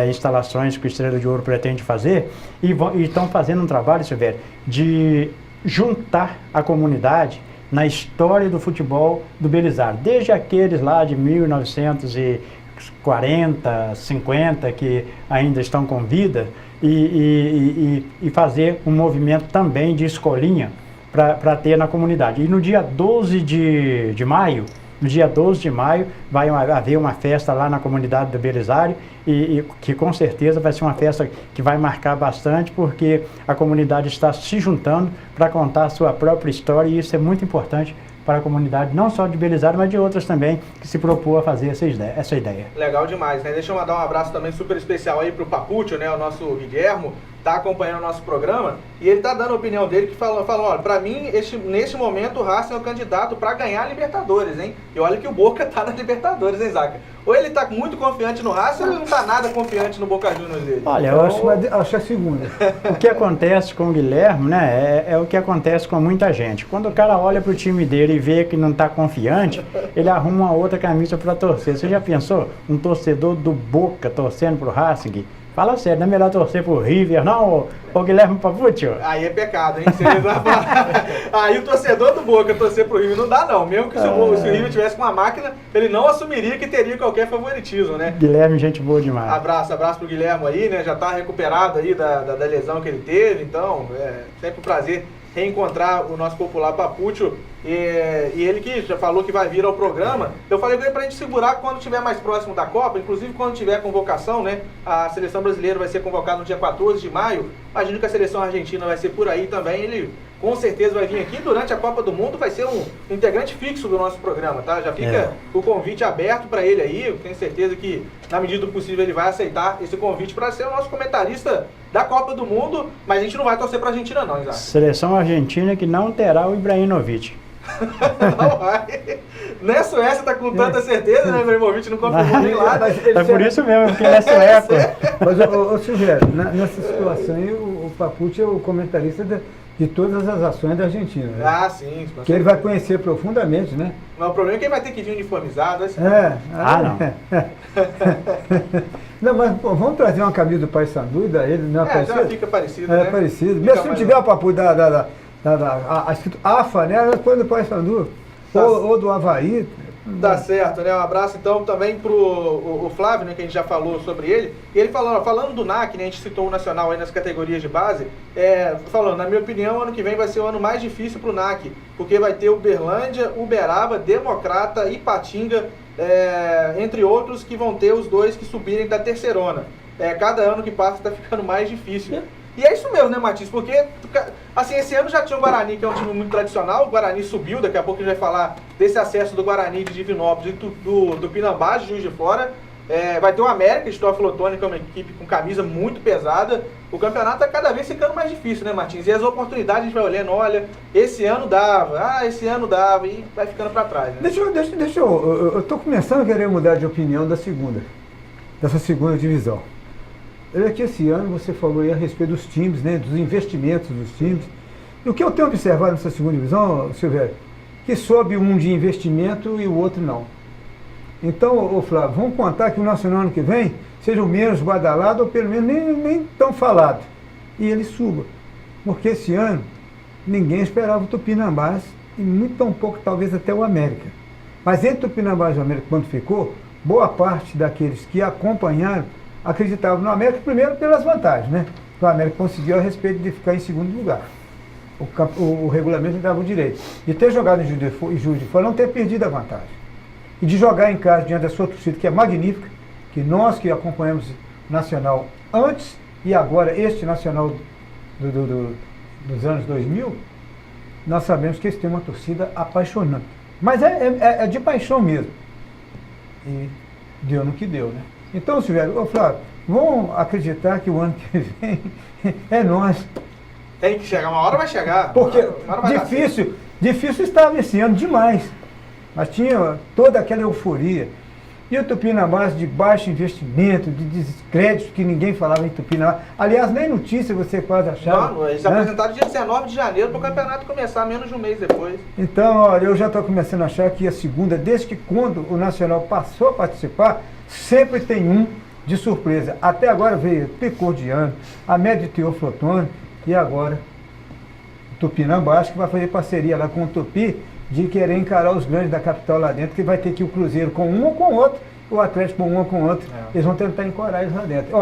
instalações que o Estrela de Ouro pretende fazer, e estão fazendo um trabalho, Silvério, de juntar a comunidade na história do futebol do Belisário, desde aqueles lá de 1940, 50, que ainda estão com vida, e fazer um movimento também de escolinha para ter na comunidade. E no dia 12 de maio, No dia 12 de maio vai haver uma festa lá na comunidade do Belisário e que com certeza vai ser uma festa que vai marcar bastante, porque a comunidade está se juntando para contar a sua própria história, e isso é muito importante para a comunidade, não só de Belisário, mas de outras também, que se propôs a fazer essa ideia. Legal demais, né? Deixa eu mandar um abraço também super especial aí pro Papúcio, né? O nosso Guilhermo, tá acompanhando o nosso programa, e ele tá dando a opinião dele, que falou, olha, pra mim, nesse momento, o Racing é o candidato pra ganhar a Libertadores, hein? E olha que o Boca tá na Libertadores, hein, Zaca? Ou ele tá muito confiante no Racing, ou ele não tá nada confiante no Boca Juniors dele? Olha, eu acho a segunda. O que acontece com o Guilherme, né, é o que acontece com muita gente. Quando o cara olha pro time dele e vê que não tá confiante, ele arruma uma outra camisa pra torcer. Você já pensou? Um torcedor do Boca torcendo pro Racing? Fala sério, não é melhor torcer pro River, não, ô Guilherme Papúcio? Aí é pecado, hein? Aí o torcedor do Boca torcer pro River não dá, não. Mesmo que se o River tivesse com uma máquina, ele não assumiria que teria qualquer favoritismo, né? Guilherme, gente boa demais. Abraço pro Guilherme aí, né? Já tá recuperado aí da lesão que ele teve, então é sempre um prazer reencontrar o nosso popular Papúcio, e ele que já falou que vai vir ao programa. Eu falei com ele pra gente segurar quando estiver mais próximo da Copa, inclusive quando tiver convocação, né? A seleção brasileira vai ser convocada no dia 14 de maio, imagino que a seleção argentina vai ser por aí também, ele com certeza vai vir aqui durante a Copa do Mundo, vai ser um integrante fixo do nosso programa, tá? Já fica o convite aberto para ele aí, eu tenho certeza que na medida do possível ele vai aceitar esse convite para ser o nosso comentarista da Copa do Mundo, mas a gente não vai torcer para a Argentina não, Isaac. Seleção argentina que não terá o Ibrahimovic. Não vai. Nem a Suécia tá com tanta certeza, né? O Ibrahimovic não confirmou nem lá. É por isso mesmo, porque ele é sueco. Mas, ô Silvério, nessa situação aí, o Papúcio é o comentarista de todas as ações da Argentina. Né? Ah, sim. Que ele vai conhecer profundamente, né? Mas o problema é que ele vai ter que vir uniformizado. Assim. Não, mas pô, vamos trazer uma camisa do Paysandu e daí ele não é parecido? Já fica parecido, né? É parecido. Mesmo se não tiver o Papúcio escrito AFA, né? Depois do Paysandu ou do Avaí. Tá certo, né? Um abraço então também pro o Flávio, né? Que a gente já falou sobre ele. E ele falando do NAC, né? A gente citou o Nacional aí nas categorias de base. Falando, na minha opinião, ano que vem vai ser o ano mais difícil pro NAC. Porque vai ter Uberlândia, Uberaba, Democrata, Ipatinga, entre outros, que vão ter os dois que subirem da terceirona. Cada ano que passa está ficando mais difícil. E é isso mesmo, né, Matias? Porque, assim, esse ano já tinha o Guarani, que é um time muito tradicional. O Guarani subiu, daqui a pouco a gente vai falar desse acesso do Guarani de Divinópolis e do Tupinambás, de Juiz de Fora. Vai ter o América de Teófilo Otoni, que é uma equipe com camisa muito pesada. O campeonato está cada vez ficando mais difícil, né, Martins? E as oportunidades a gente vai olhando, olha, esse ano dava, e vai ficando para trás, né? Eu estou começando a querer mudar de opinião dessa segunda divisão. Olha que esse ano você falou aí a respeito dos times, né, dos investimentos dos times. E o que eu tenho observado nessa segunda divisão, Silvério, que sobe um de investimento e o outro não. Então, Flávio, vamos contar que o Nacional ano que vem seja o menos badalado ou pelo menos nem tão falado. E ele suba. Porque esse ano ninguém esperava o Tupinambás e muito tão pouco talvez até o América. Mas entre o Tupinambás e o América, quando ficou, boa parte daqueles que acompanharam acreditavam no América, primeiro pelas vantagens, né? O América conseguiu a respeito de ficar em segundo lugar. O regulamento dava o direito de ter jogado em Juiz de Fora, não ter perdido a vantagem. E de jogar em casa diante da sua torcida, que é magnífica, que nós que acompanhamos o Nacional antes e agora este Nacional dos anos 2000, nós sabemos que eles têm uma torcida apaixonante. Mas é de paixão mesmo. E deu no que deu, né? Então, Silvério, Flávio, vamos acreditar que o ano que vem é nós. Tem que chegar, uma hora vai chegar. Porque difícil estava esse ano demais. Mas tinha toda aquela euforia. E o Tupinambás de baixo investimento, de descrédito, que ninguém falava em Tupinambás. Aliás, nem notícia você quase achava. Não, eles apresentaram dia 19 de janeiro para o campeonato começar menos de um mês depois. Então, olha, eu já estou começando a achar que a segunda, desde que quando o Nacional passou a participar, sempre tem um de surpresa. Até agora veio Tricordiano, a média de Teófilo Otoni e agora o Tupinambás, que vai fazer parceria lá com o Tupi, de querer encarar os grandes da capital lá dentro, que vai ter que ir o Cruzeiro com um ou com o outro, o Atlético com um ou com o outro. Eles vão tentar encorar eles lá dentro.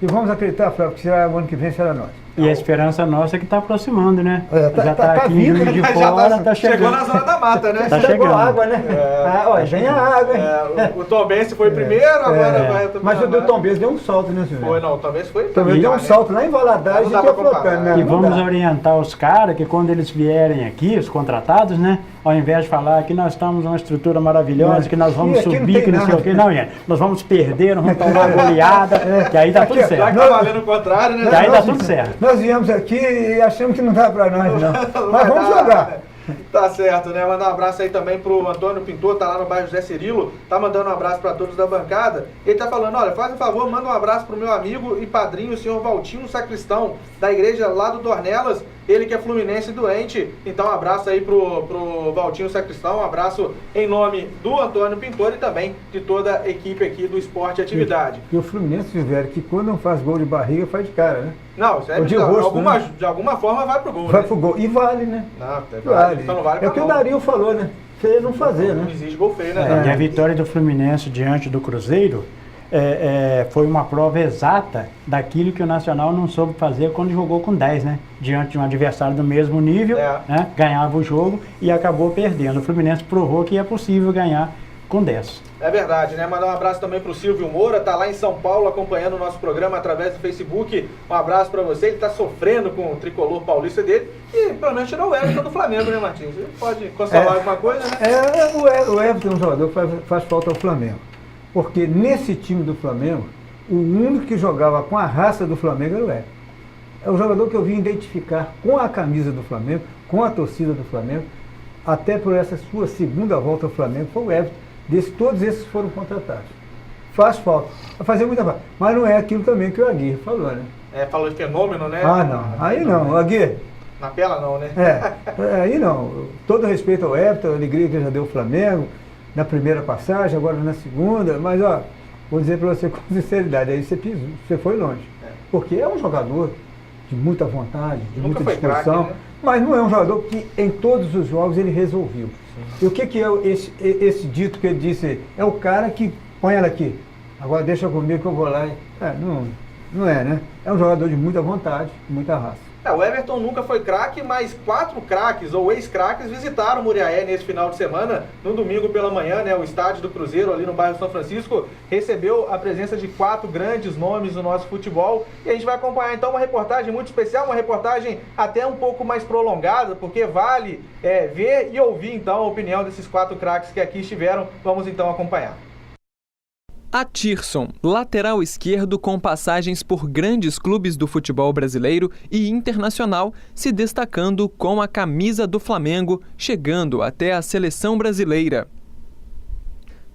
E vamos acreditar, Flávio, que será o ano que vem será nós. E a esperança nossa é que está aproximando, né? Já está aqui vindo, em Juiz de Já Fora, tá chegou chegando. na zona da mata, né? Tá Chegou chegando. água, né? Olha, vem a água, hein? O Tombense foi primeiro, agora vai... Mas o do Tombense deu um salto, né, senhor? Foi, não, o Tombense foi... Também deu um salto lá em Valadares Não e dá tinha pra comparar. flotando, né? E Não vamos dá. orientar os caras que quando eles vierem aqui, os contratados, né? Ao invés de falar que nós estamos uma estrutura maravilhosa, que nós vamos E aqui não subir, tem que não sei nada. o quê. Não, gente, nós vamos perder, nós vamos tomar uma goleada, que aí tá tudo Já certo. que tá valendo o contrário, né? Que aí tá tudo certo. Nós viemos aqui e achamos que não dá pra nós, não. Não Mas vai vamos dar. jogar. Tá certo, né? Mandar um abraço aí também pro Antônio Pintor, tá lá no bairro José Cirilo, tá mandando um abraço pra todos da bancada. Ele tá falando, olha, faz um favor, manda um abraço pro meu amigo e padrinho, o senhor Valtinho Sacristão, da igreja lá do Dornelas, ele que é fluminense doente. Então um abraço aí pro Valtinho Sacristão, um abraço em nome do Antônio Pintor e também de toda a equipe aqui do Esporte e Atividade. E o Fluminense, velho, que quando não faz gol de barriga, faz de cara, né? Não, isso é Ou de rosto, de alguma forma vai pro gol, Vai né? pro gol. E vale, né? Não, Vale. então não vale É pra o que o gol. Dario falou, né? Feio não fazer, Não né? existe gol feio, né? E a vitória do Fluminense diante do Cruzeiro foi uma prova exata daquilo que o Nacional não soube fazer quando jogou com 10, né? Diante de um adversário do mesmo nível, né? Ganhava o jogo e acabou perdendo. O Fluminense provou que é possível ganhar com 10. É verdade, né? Mandar um abraço também pro Silvio Moura, tá lá em São Paulo acompanhando o nosso programa através do Facebook. Um abraço pra você, ele tá sofrendo com o tricolor paulista dele e pelo menos tirou o Everton do Flamengo, né, Martins? Ele pode consolar alguma coisa, né? O Everton é um jogador que faz falta ao Flamengo. Porque nesse time do Flamengo, o único que jogava com a raça do Flamengo era o Everton. É o jogador que eu vim identificar com a camisa do Flamengo, com a torcida do Flamengo, até por essa sua segunda volta ao Flamengo, foi o Everton. Todos esses foram contratados. Faz falta. Vai fazer muita falta. Mas não é aquilo também que o Aguirre falou, né? Falou de fenômeno, né? Ah, não. Aí não. Aguirre. Na pela não, né? Aí não. Todo respeito ao Everton, a alegria que já deu o Flamengo, na primeira passagem, agora na segunda, mas ó, vou dizer para você com sinceridade, aí você pisou, você foi longe. Porque é um jogador de muita vontade, de muita disposição, craque, né? mas não é um jogador que em todos os jogos ele resolveu. E o que é esse dito que ele disse? É o cara que põe ela aqui, agora deixa comigo que eu vou lá. Não é, né? É um jogador de muita vontade, muita raça. O Everton nunca foi craque, mas 4 craques ou ex-craques visitaram o Muriaé nesse final de semana, no domingo pela manhã, né? O estádio do Cruzeiro ali no bairro São Francisco recebeu a presença de 4 grandes nomes do nosso futebol e a gente vai acompanhar então uma reportagem muito especial, uma reportagem até um pouco mais prolongada, porque vale ver e ouvir então a opinião desses 4 craques que aqui estiveram. Vamos então acompanhar. Atirson, lateral esquerdo com passagens por grandes clubes do futebol brasileiro e internacional, se destacando com a camisa do Flamengo, chegando até a seleção brasileira.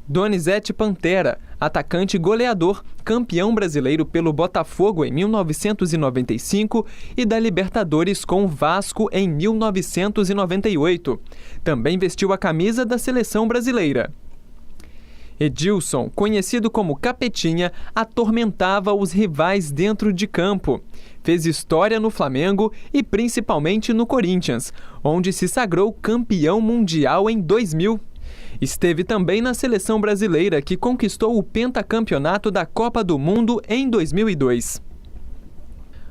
Donizete Pantera, atacante goleador, campeão brasileiro pelo Botafogo em 1995 e da Libertadores com o Vasco em 1998. Também vestiu a camisa da seleção brasileira. Edilson, conhecido como Capetinha, atormentava os rivais dentro de campo. Fez história no Flamengo e principalmente no Corinthians, onde se sagrou campeão mundial em 2000. Esteve também na seleção brasileira, que conquistou o pentacampeonato da Copa do Mundo em 2002.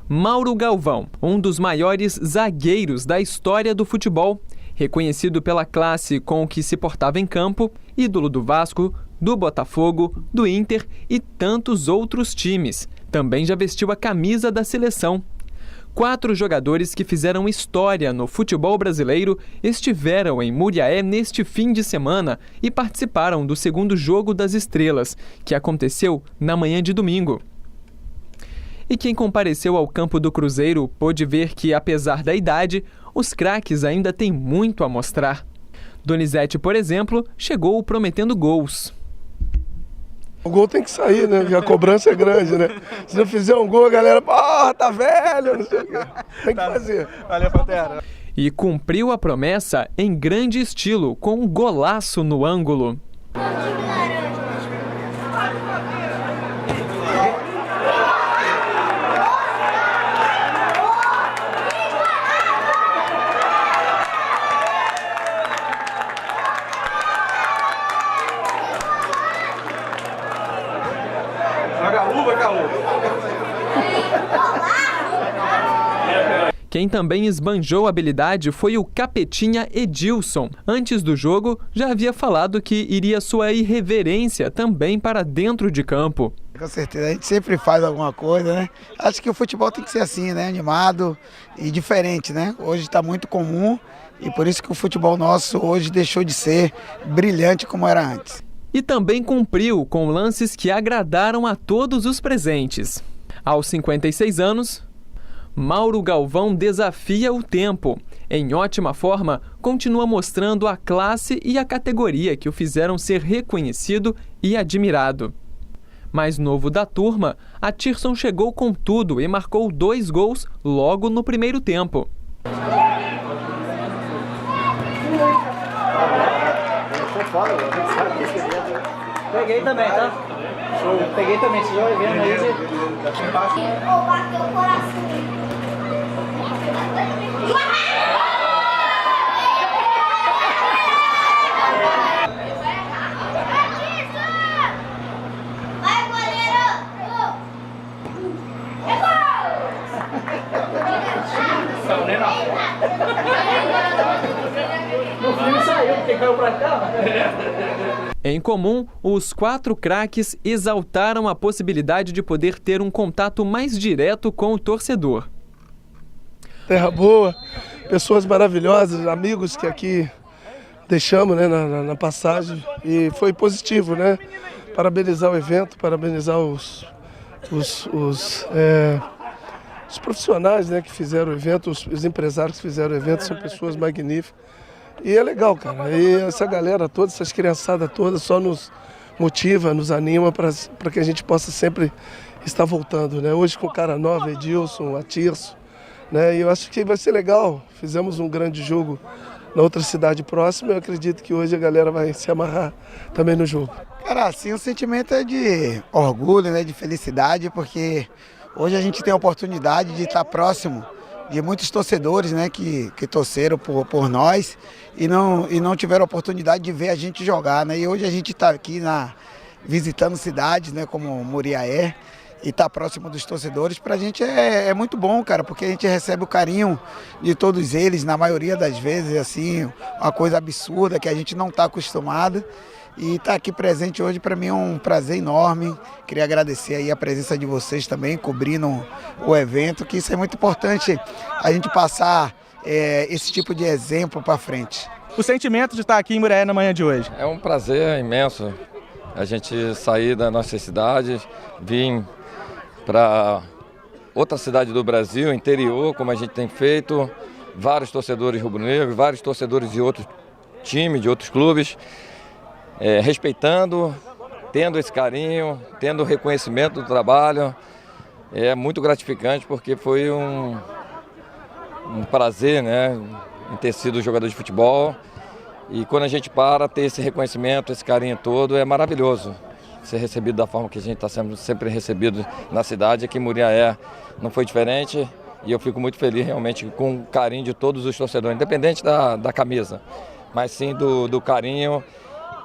Mauro Galvão, um dos maiores zagueiros da história do futebol, reconhecido pela classe com o que se portava em campo, ídolo do Vasco, do Botafogo, do Inter e tantos outros times. Também já vestiu a camisa da seleção. 4 jogadores que fizeram história no futebol brasileiro estiveram em Muriaé neste fim de semana e participaram do segundo Jogo das Estrelas, que aconteceu na manhã de domingo. E quem compareceu ao campo do Cruzeiro pôde ver que, apesar da idade, os craques ainda têm muito a mostrar. Donizete, por exemplo, chegou prometendo gols. O gol tem que sair, né? Porque a cobrança é grande, né? Se não fizer um gol, a galera, tá velho, não sei o quê. Tem que fazer. Valeu, Pantera. E cumpriu a promessa em grande estilo, com um golaço no ângulo. Joga a luva, Calu. Quem também esbanjou a habilidade foi o capetinha Edilson. Antes do jogo, já havia falado que iria sua irreverência também para dentro de campo. Com certeza, a gente sempre faz alguma coisa, né? Acho que o futebol tem que ser assim, né? Animado e diferente, né? Hoje está muito comum e por isso que o futebol nosso hoje deixou de ser brilhante como era antes. E também cumpriu com lances que agradaram a todos os presentes. Aos 56 anos, Mauro Galvão desafia o tempo. Em ótima forma, continua mostrando a classe e a categoria que o fizeram ser reconhecido e admirado. Mais novo da turma, Atirson chegou com tudo e marcou 2 gols logo no primeiro tempo. Peguei também, tá? Peguei também, se já vendo aí. Bateu o coração. Vai, goleiro! É gol! No filme saiu, porque caiu pra cá. Em comum, os 4 craques exaltaram a possibilidade de poder ter um contato mais direto com o torcedor. Terra boa, pessoas maravilhosas, amigos que aqui deixamos, né, na passagem, e foi positivo, né? Parabenizar o evento, parabenizar os profissionais, né, que fizeram o evento, os empresários que fizeram o evento, são pessoas magníficas. E é legal, cara. E essa galera toda, essas criançadas todas, só nos motiva, nos anima para que a gente possa sempre estar voltando, né? Hoje com cara nova, Edilson, Atirson, né? E eu acho que vai ser legal. Fizemos um grande jogo na outra cidade próxima. Eu acredito que hoje a galera vai se amarrar também no jogo. Cara, assim, o sentimento é de orgulho, né? De felicidade, porque hoje a gente tem a oportunidade de estar próximo de muitos torcedores, né, que torceram por nós e não tiveram a oportunidade de ver a gente jogar, né? E hoje a gente está aqui visitando cidades, né, como Muriaé, e está próximo dos torcedores. Para a gente é muito bom, cara, porque a gente recebe o carinho de todos eles, na maioria das vezes, assim, uma coisa absurda que a gente não está acostumado. E estar aqui presente hoje para mim é um prazer enorme. Queria agradecer aí a presença de vocês também, cobrindo o evento, que isso é muito importante a gente passar esse tipo de exemplo para frente. O sentimento de estar aqui em Muriaé na manhã de hoje? É um prazer imenso a gente sair da nossa cidade, vir para outra cidade do Brasil, interior, como a gente tem feito, vários torcedores rubro-negros, vários torcedores de outros times, de outros clubes. Respeitando, tendo esse carinho, tendo o reconhecimento do trabalho. É muito gratificante porque foi um prazer, né, em ter sido jogador de futebol. E quando a gente ter esse reconhecimento, esse carinho todo, é maravilhoso. Ser recebido da forma que a gente está sempre recebido na cidade. Aqui em Muriaé não foi diferente e eu fico muito feliz realmente com o carinho de todos os torcedores, independente da camisa, mas sim do carinho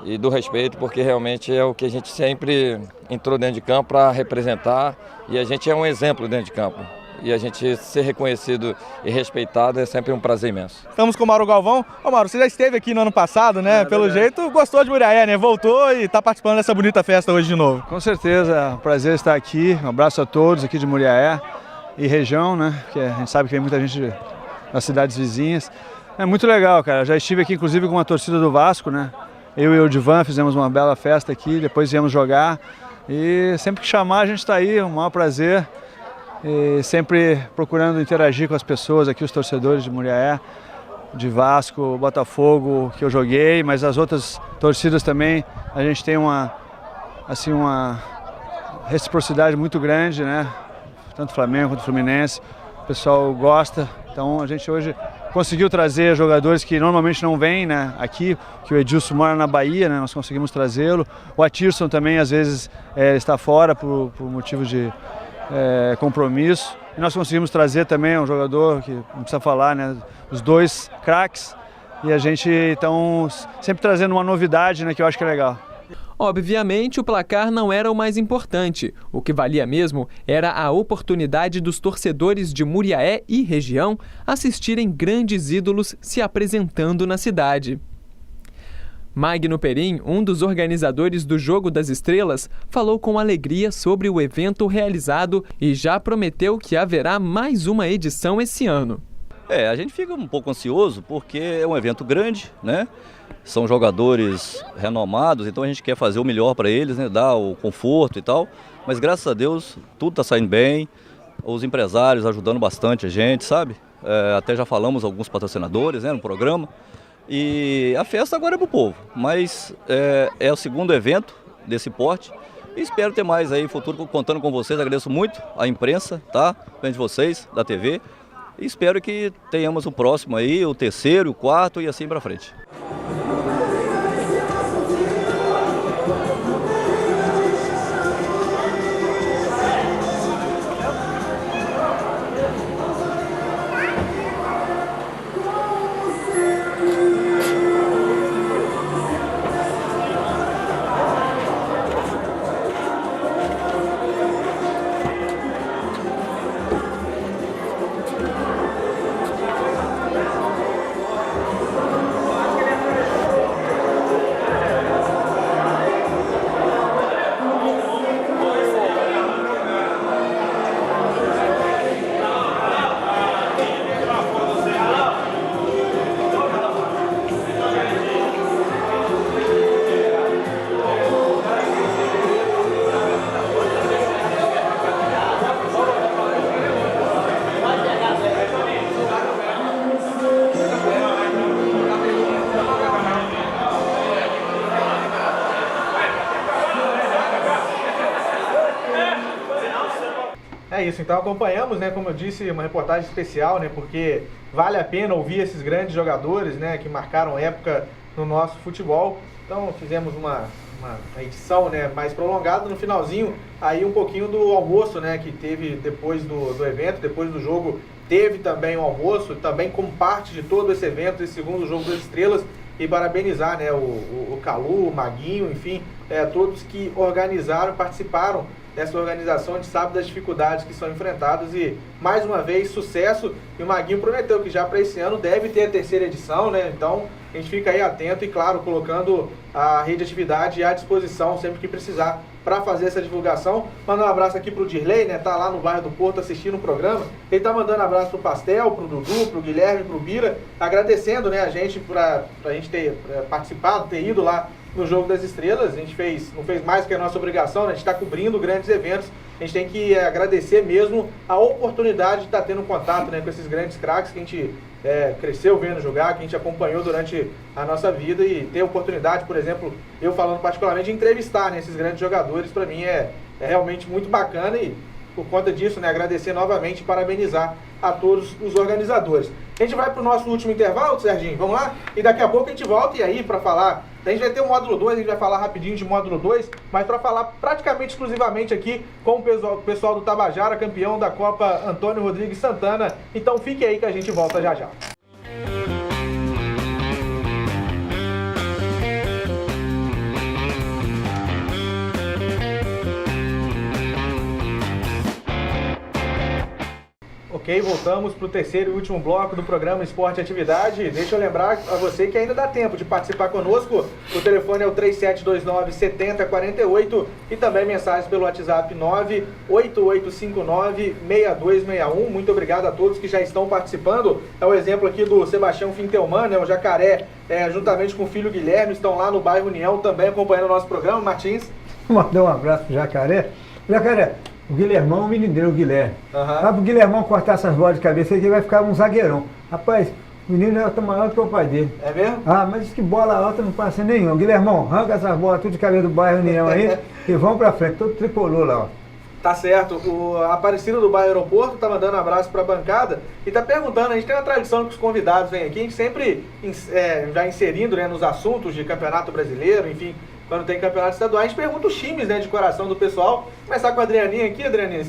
e do respeito, porque realmente é o que a gente sempre entrou dentro de campo para representar e a gente é um exemplo dentro de campo. E a gente ser reconhecido e respeitado é sempre um prazer imenso. Estamos com o Mauro Galvão. Ô Mauro, você já esteve aqui no ano passado, né? Pelo jeito, gostou de Muriaé, né? Voltou e está participando dessa bonita festa hoje de novo. Com certeza, é um prazer estar aqui. Um abraço a todos aqui de Muriaé e região, né? Porque a gente sabe que tem muita gente das cidades vizinhas. É muito legal, cara. Já estive aqui, inclusive, com a torcida do Vasco, né? Eu e o Divan fizemos uma bela festa aqui, depois viemos jogar. E sempre que chamar, a gente está aí, um maior prazer. E sempre procurando interagir com as pessoas aqui, os torcedores de Muriaé, de Vasco, Botafogo, que eu joguei, mas as outras torcidas também, a gente tem uma reciprocidade muito grande, né? Tanto Flamengo quanto Fluminense, o pessoal gosta, então a gente hoje conseguiu trazer jogadores que normalmente não vêm, né, aqui, que o Edilson mora na Bahia, né, nós conseguimos trazê-lo, o Atirson também às vezes está fora por motivos de compromisso. E nós conseguimos trazer também um jogador que não precisa falar, né? Os 2 craques. E a gente então sempre trazendo uma novidade, né? Que eu acho que é legal. Obviamente, o placar não era o mais importante. O que valia mesmo era a oportunidade dos torcedores de Muriaé e região assistirem grandes ídolos se apresentando na cidade. Magno Perim, um dos organizadores do Jogo das Estrelas, falou com alegria sobre o evento realizado e já prometeu que haverá mais uma edição esse ano. A gente fica um pouco ansioso porque é um evento grande, né? São jogadores renomados, então a gente quer fazer o melhor para eles, né? Dar o conforto e tal. Mas graças a Deus tudo está saindo bem, os empresários ajudando bastante a gente, sabe? Até já falamos alguns patrocinadores, né, no programa. E a festa agora é para o povo, mas é o segundo evento desse porte. E espero ter mais aí no futuro contando com vocês. Agradeço muito a imprensa, tá? Frente de vocês, da TV. E espero que tenhamos o próximo aí, o terceiro, o quarto e assim para frente. É isso, então acompanhamos, né, como eu disse, uma reportagem especial, né, porque vale a pena ouvir esses grandes jogadores, né, que marcaram época no nosso futebol. Então fizemos uma edição, né, mais prolongada no finalzinho, aí um pouquinho do almoço, né, que teve depois do evento, depois do jogo, teve também o almoço, também como parte de todo esse evento, esse segundo Jogo das Estrelas, e parabenizar, né, o Calu, o Maguinho, enfim, todos que organizaram, participaram dessa organização. A gente sabe das dificuldades que são enfrentadas e, mais uma vez, sucesso. E o Maguinho prometeu que já para esse ano deve ter a terceira edição, né? Então, a gente fica aí atento e, claro, colocando a Rede Atividade à disposição sempre que precisar para fazer essa divulgação. Mandar um abraço aqui pro Dirley, né? Tá lá no bairro do Porto assistindo o programa. Ele tá mandando um abraço pro Pastel, pro Dudu, pro Guilherme, pro Bira, agradecendo, né, a gente pra gente ter participado, ter ido lá no Jogo das Estrelas. A gente não fez mais que a nossa obrigação, né? A gente está cobrindo grandes eventos. A gente tem que agradecer mesmo a oportunidade de estar tendo contato, né, com esses grandes craques que a gente cresceu vendo jogar, que a gente acompanhou durante a nossa vida, e ter a oportunidade, por exemplo, eu falando particularmente, de entrevistar, né, esses grandes jogadores, para mim é realmente muito bacana, e por conta disso, né, agradecer novamente e parabenizar a todos os organizadores. A gente vai para o nosso último intervalo, Serginho, vamos lá? E daqui a pouco a gente volta, e aí, para falar, a gente vai ter o módulo 2, a gente vai falar rapidinho de módulo 2, mas para falar praticamente exclusivamente aqui com o pessoal do Tabajara, campeão da Copa Antônio Rodrigues Santana. Então fique aí que a gente volta já já. Ok, voltamos para o terceiro e último bloco do programa Esporte e Atividade. Deixa eu lembrar a você que ainda dá tempo de participar conosco. O telefone é o 3729-7048 e também mensagens pelo WhatsApp 98859-6261. Muito obrigado a todos que já estão participando. É o exemplo aqui do Sebastião Fintelman, né, o Jacaré, juntamente com o filho Guilherme, estão lá no bairro União também acompanhando o nosso programa. Martins. Mandar um abraço pro Jacaré. Jacaré, o Guilhermão, o menino dele, o Guilherme. Para o Guilhermão cortar essas bolas de cabeça aí, que vai ficar um zagueirão. Rapaz, o menino é maior do que o pai dele. É mesmo? Mas diz que bola alta não passa nenhuma. Guilhermão, arranca essas bolas tudo de cabeça do bairro União aí e vamos pra frente, todo tricolor lá, ó. Tá certo. A Aparecida do bairro Aeroporto tá mandando um abraço pra bancada e tá perguntando, a gente tem uma tradição que os convidados vêm aqui, a gente sempre já inserindo, né, nos assuntos de campeonato brasileiro, enfim, quando tem campeonato estadual, a gente pergunta os times, né, de coração do pessoal. Começar com a Adrianinha aqui. Adrianinha,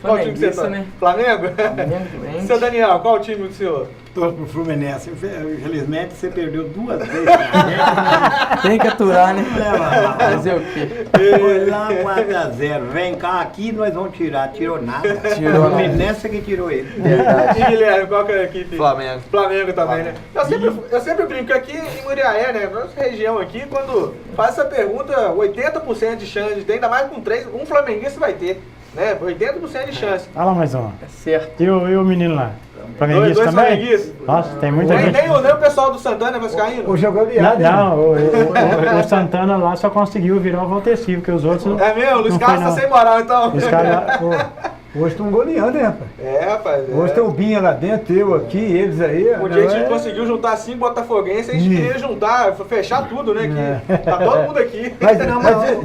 qual time que você tá? Né? Flamengo? Flamengo. Seu Daniel, qual o time do senhor? torço pro Fluminense. Infelizmente você perdeu 2 vezes pra gente. Tem que aturar, né? Leva, fazer o quê? Foi lá 4-0. Vem cá, aqui nós vamos tirar. Tirou nada. O Fluminense que tirou ele. E Guilherme, qual que é a equipe? Flamengo. Flamengo também, né? Eu sempre brinco aqui em Muriaé, né? Nossa região aqui, quando faz essa pergunta, 80% de chance de ter, ainda mais com 3, um flamenguista vai ter. Né? 80% de chance. Fala mais uma. É certo. E o menino lá? Flamenguista dois também? flamenguistas. Nossa, tem muita gente. Nem o pessoal do Santana Vascaíno. O jogo aliado. Não, o Santana lá só conseguiu virar o Valteci, porque os outros. É mesmo? O Luiz Carlos tá sem moral, então. Os caras. Hoje estão goleando, hein, rapaz? É, rapaz. Hoje tem o Binha lá dentro, eu aqui, eles aí. O dia a gente conseguiu juntar 5 botafoguenses, a gente queria juntar, fechar tudo, né? Que tá todo mundo aqui. Mas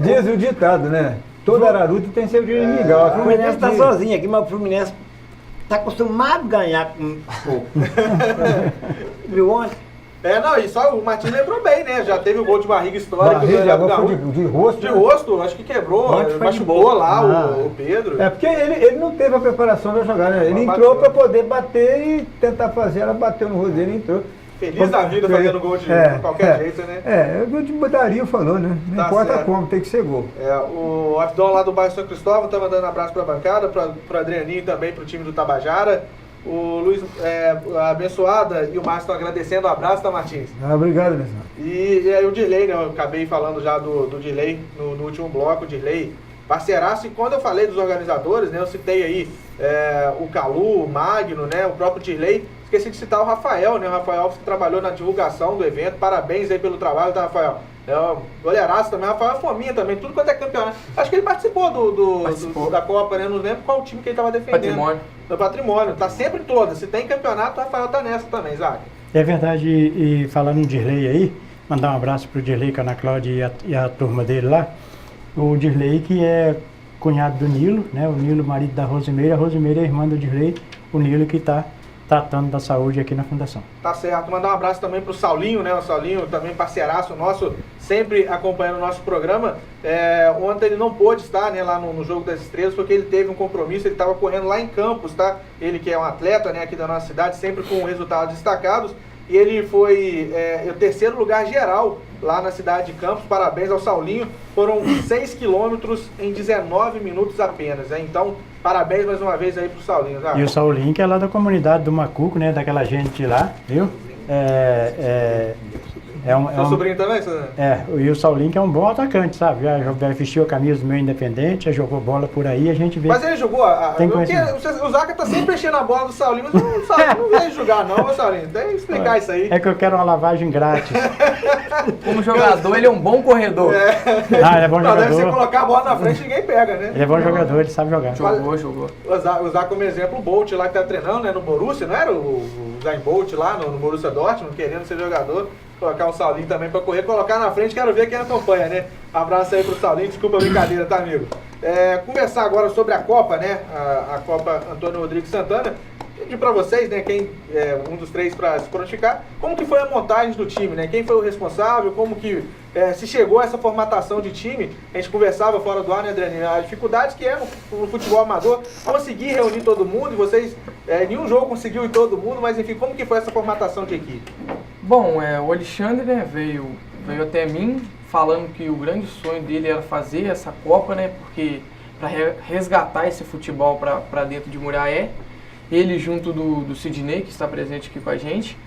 diz o ditado, né? Todo Araruto tem seu dia inimigal. O Fluminense tá sozinho aqui, mas o Fluminense tá acostumado a ganhar com pouco. Viu ontem? Não, e só o Martins lembrou bem, né? Já teve o gol de barriga histórico do Gaúcho. De rosto. De rosto, acho que quebrou, machucou lá o Pedro. É porque ele não teve a preparação da jogada, né? Ele entrou para poder bater e tentar fazer, ela bateu no rosto dele e entrou. Feliz da vida fazendo gol de qualquer jeito, né? É o que o Dario falou, né? Não importa como, tem que ser gol. O Afdon lá do bairro São Cristóvão tá mandando um abraço pra bancada, pro Adrianinho também, pro time do Tabajara. O Luiz a Abençoada e o Márcio estão agradecendo. Um abraço, tá, Martins? Obrigado, Nelson. E aí o Dirley, né? Eu acabei falando já do Dirley no último bloco. O Dirley, parceiraço. E quando eu falei dos organizadores, né? Eu citei aí o Calu, o Magno, né? O próprio Dirley. Esqueci de citar o Rafael, né? O Rafael que trabalhou na divulgação do evento. Parabéns aí pelo trabalho, tá, Rafael? Goleiraço também, Rafael Fominha também, tudo quanto é campeonato. Acho que ele participou da Copa, né? Não lembro qual time que ele estava defendendo. Do Patrimônio. Tá sempre em todas. Se tem campeonato, o Rafael tá nessa também, Zac. É verdade, e falando no Dirley aí, mandar um abraço pro Dirley, Ana Cláudia e a turma dele lá. O Dirley, que é cunhado do Nilo, né? O Nilo, marido da Rosimeira. A Rosimeira é irmã do Dirley. O Nilo que tá tratando da saúde aqui na Fundação. Tá certo. Mandar um abraço também pro Saulinho, né? O Saulinho também parceiraço nosso, sempre acompanhando o nosso programa. Ontem ele não pôde estar, né, lá no Jogo das Estrelas, porque ele teve um compromisso, ele estava correndo lá em Campos, tá? Ele que é um atleta, né, aqui da nossa cidade, sempre com resultados destacados. E ele foi o terceiro lugar geral lá na cidade de Campos. Parabéns ao Saulinho. Foram 6 quilômetros em 19 minutos apenas, né? Então, parabéns mais uma vez aí pro Saulinho. Tá? E o Saulinho, que é lá da comunidade do Macuco, né? Daquela gente lá, viu? Seu sobrinho também? E o Saulinho que é um bom atacante, sabe? Já vestiu a camisa do meu Independente, já jogou bola por aí, a gente vê. Mas ele jogou? O Zaca tá sempre enchendo a bola do Saulinho, mas o Saulinho não veio jogar não, Saulinho. Tem que explicar isso aí. É que eu quero uma lavagem grátis. Como jogador, ele é um bom corredor. Ele é bom jogador. Deve ser colocar a bola na frente e ninguém pega, né? Ele é bom jogador, ele sabe jogar. Jogou. Usar como exemplo o Bolt lá que tá treinando, né? No Borussia, não era o Zayn Bolt lá no Borussia Dortmund, querendo ser jogador. Colocar um Saulinho também pra correr, colocar na frente, quero ver quem acompanha, né? Abraço aí pro Saulinho, desculpa a brincadeira, tá, amigo? Conversar agora sobre a Copa, né? A Copa Antônio Rodrigues Santana. Pedir pra vocês, né, quem um dos três pra se prontificar, como que foi a montagem do time, né? Quem foi o responsável, como que se chegou a essa formatação de time. A gente conversava fora do ar, né, Adriane? As dificuldades que é no futebol amador, conseguir reunir todo mundo, e vocês, nenhum jogo conseguiu ir todo mundo, mas enfim, como que foi essa formatação de equipe? Bom, o Alexandre, né, veio até mim falando que o grande sonho dele era fazer essa Copa, né, porque para resgatar esse futebol para dentro de Muriaé. Ele junto do Sidney, que está presente aqui com a gente,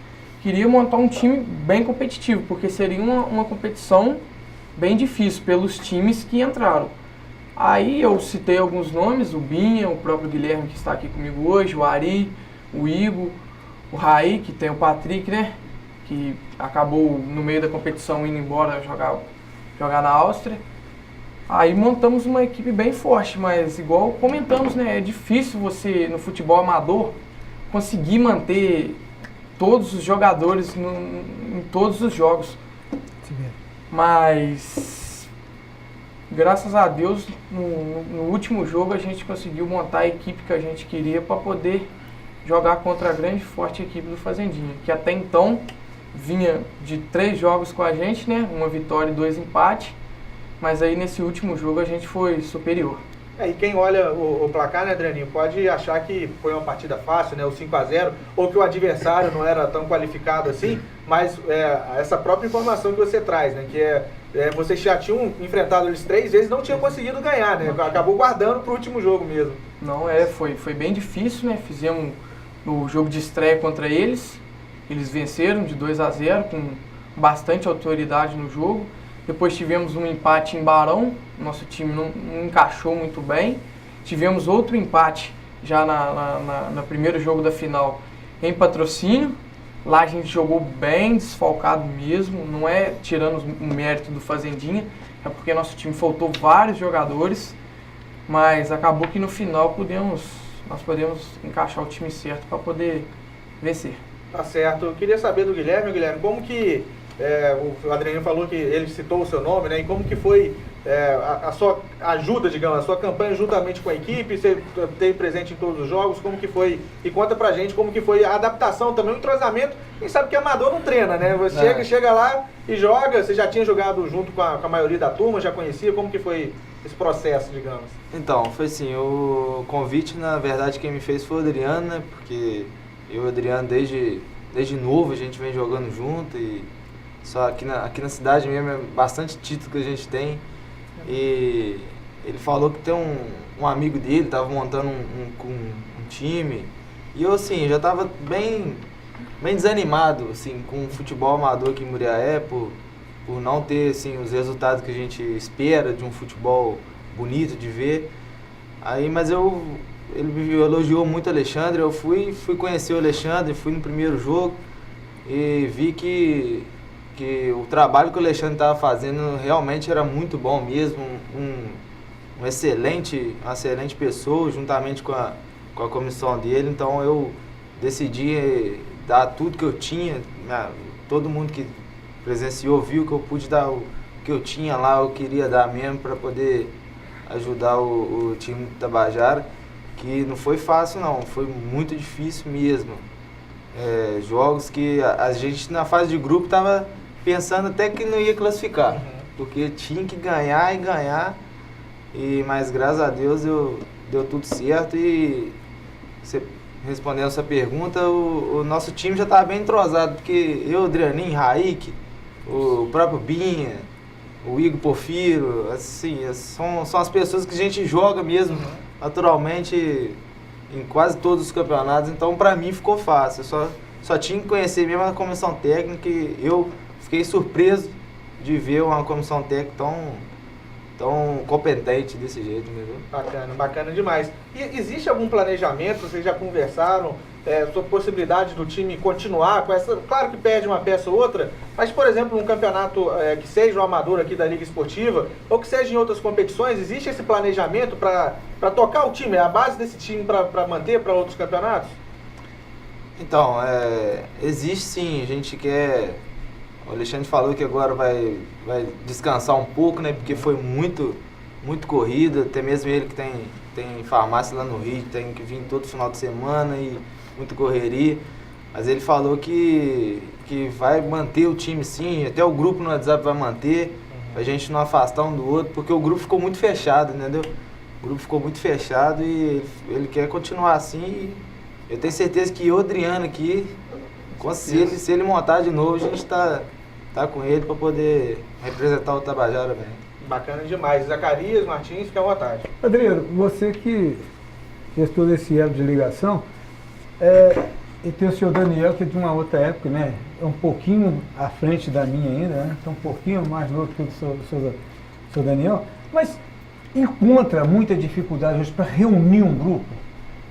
queria montar um time bem competitivo, porque seria uma competição bem difícil pelos times que entraram. Aí eu citei alguns nomes, o Binha, o próprio Guilherme que está aqui comigo hoje, o Ari, o Igor, o Raí, que tem o Patrick, né, que acabou no meio da competição indo embora jogar na Áustria. Aí montamos uma equipe bem forte, mas igual comentamos, né, é difícil você no futebol amador conseguir manter todos os jogadores em todos os jogos. Mas graças a Deus no último jogo a gente conseguiu montar a equipe que a gente queria para poder jogar contra a grande e forte equipe do Fazendinha, que até então vinha de 3 jogos com a gente, né, 1 vitória e 2 empates. Mas aí nesse último jogo a gente foi superior. E quem olha o placar, né, Adrianinho, pode achar que foi uma partida fácil, né, o 5-0, ou que o adversário não era tão qualificado assim, mas essa própria informação que você traz, né, que vocês já tinham enfrentado eles 3 vezes e não tinham conseguido ganhar, né, acabou guardando para o último jogo mesmo. Não, foi bem difícil, né, fizemos o jogo de estreia contra eles venceram de 2-0 com bastante autoridade no jogo. Depois tivemos um empate em Barão, nosso time não encaixou muito bem. Tivemos outro empate já no primeiro jogo da final em Patrocínio. Lá a gente jogou bem, desfalcado mesmo, não é tirando o mérito do Fazendinha, é porque nosso time faltou vários jogadores, mas acabou que no final nós podemos encaixar o time certo para poder vencer. Tá certo. Eu queria saber do Guilherme, como que o Adriano falou que ele citou o seu nome, né? E como que foi a sua ajuda, digamos, a sua campanha juntamente com a equipe, você esteve presente em todos os jogos, como que foi? E conta pra gente como que foi a adaptação também, o entrosamento. Quem sabe que amador não treina, né? Você chega lá e joga, você já tinha jogado junto com a maioria da turma, já conhecia, como que foi esse processo, digamos? Então, foi assim, o convite, na verdade, quem me fez foi o Adriano, né? Porque eu e o Adriano, desde novo, a gente vem jogando junto e só aqui na cidade mesmo é bastante título que a gente tem. E ele falou que tem um amigo dele, estava montando um time. E eu, assim, já estava bem desanimado, assim, com o futebol amador aqui em Muriaé, por não ter, assim, os resultados que a gente espera de um futebol bonito de ver. Aí, mas ele me elogiou muito o Alexandre, eu fui conhecer o Alexandre, fui no primeiro jogo e vi que o trabalho que o Alexandre estava fazendo realmente era muito bom mesmo, uma excelente pessoa, juntamente com a comissão dele. Então eu decidi dar tudo que eu tinha, todo mundo que presenciou viu que eu pude dar o que eu tinha lá, eu queria dar mesmo para poder ajudar o time do Tabajara, que não foi fácil não, foi muito difícil mesmo. Jogos que a gente na fase de grupo estava pensando até que não ia classificar, porque tinha que ganhar, mas graças a Deus deu tudo certo. E respondendo a sua pergunta, o nosso time já estava bem entrosado, porque eu, Adrianinho, Raik, o próprio Binha, o Igor Porfiro, assim, são as pessoas que a gente joga mesmo naturalmente em quase todos os campeonatos, então para mim ficou fácil. Eu só tinha que conhecer mesmo a comissão técnica, e eu fiquei surpreso de ver uma comissão técnica tão competente desse jeito, entendeu? Bacana demais. E existe algum planejamento, vocês já conversaram, sobre possibilidade do time continuar com essa, claro que perde uma peça ou outra, mas, por exemplo, um campeonato que seja o amador aqui da Liga Esportiva, ou que seja em outras competições, existe esse planejamento para tocar o time, a base desse time para manter para outros campeonatos? Então, existe sim, a gente quer... O Alexandre falou que agora vai descansar um pouco, né? Porque foi muito corrida, até mesmo ele que tem farmácia lá no Rio, tem que vir todo final de semana e muita correria. Mas ele falou que vai manter o time sim, até o grupo no WhatsApp vai manter, pra gente não afastar um do outro, porque o grupo ficou muito fechado, entendeu? O grupo ficou muito fechado e ele quer continuar assim. E eu tenho certeza que o Adriano aqui, se ele montar de novo, a gente tá com ele para poder representar o Tabajara bem. Bacana demais. Zacarias Martins, fica à vontade. Adriano, você que fez todo esse elo de ligação, e tem o senhor Daniel, que é de uma outra época, né? É um pouquinho à frente da minha ainda, né? Então um pouquinho mais novo que o senhor Daniel, mas encontra muita dificuldade hoje para reunir um grupo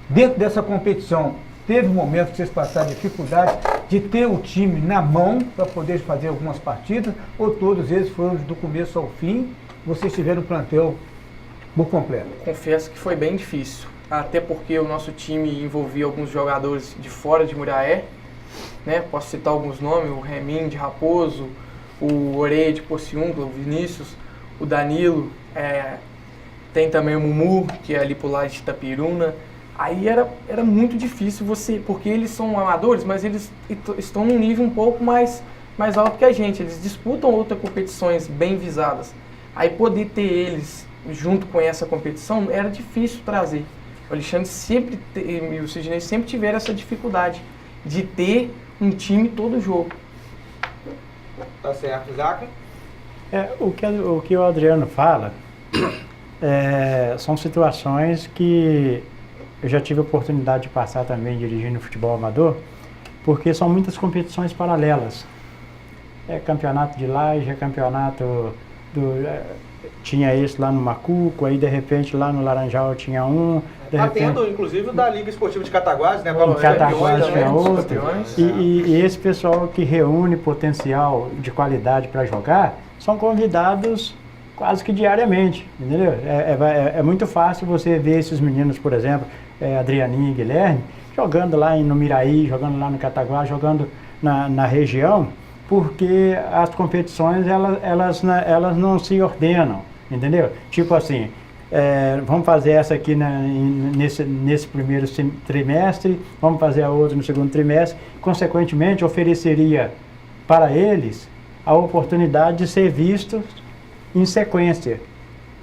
dentro dessa competição. Teve um momento que vocês passaram dificuldade de ter o time na mão para poder fazer algumas partidas, ou todos eles foram do começo ao fim, vocês tiveram o plantel por completo? Confesso que foi bem difícil, até porque o nosso time envolvia alguns jogadores de fora de Muriaé, né? Posso citar alguns nomes, o Remin de Raposo, o Oreia de Pociúncula, o Vinícius, o Danilo, tem também o Mumu, que é ali pro lado de Itapiruna. Aí era muito difícil porque eles são amadores, mas eles estão num nível um pouco mais alto que a gente. Eles disputam outras competições bem visadas. Aí poder ter eles junto com essa competição, era difícil trazer. O Alexandre sempre e o Sidney sempre tiveram essa dificuldade de ter um time todo jogo. Tá certo, Zaca? O que o Adriano fala são situações que eu já tive a oportunidade de passar também dirigindo futebol amador, porque são muitas competições paralelas. Campeonato de laje, campeonato tinha esse lá no Macuco, aí de repente lá no Laranjal tinha um. Tendo, inclusive, da Liga Esportiva de Cataguases, né? Em Cataguases tinha outro. E esse pessoal que reúne potencial de qualidade para jogar são convidados quase que diariamente, entendeu? É muito fácil você ver esses meninos, por exemplo, Adrianinho e Guilherme, jogando lá no Miraí, jogando lá no Cataguá, jogando na região, porque as competições elas não se ordenam, entendeu? Tipo assim, vamos fazer essa aqui nesse primeiro trimestre, vamos fazer a outra no segundo trimestre, consequentemente ofereceria para eles a oportunidade de ser vistos em sequência,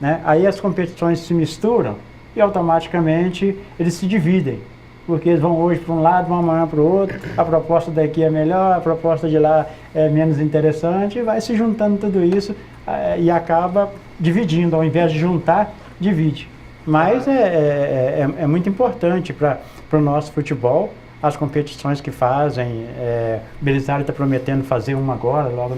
né? Aí as competições se misturam e automaticamente eles se dividem, porque eles vão hoje para um lado, vão amanhã para o outro, a proposta daqui é melhor, a proposta de lá é menos interessante, e vai se juntando tudo isso e acaba dividindo, ao invés de juntar, divide. Mas é muito importante para o nosso futebol, as competições que fazem. O Belisário está prometendo fazer uma agora, logo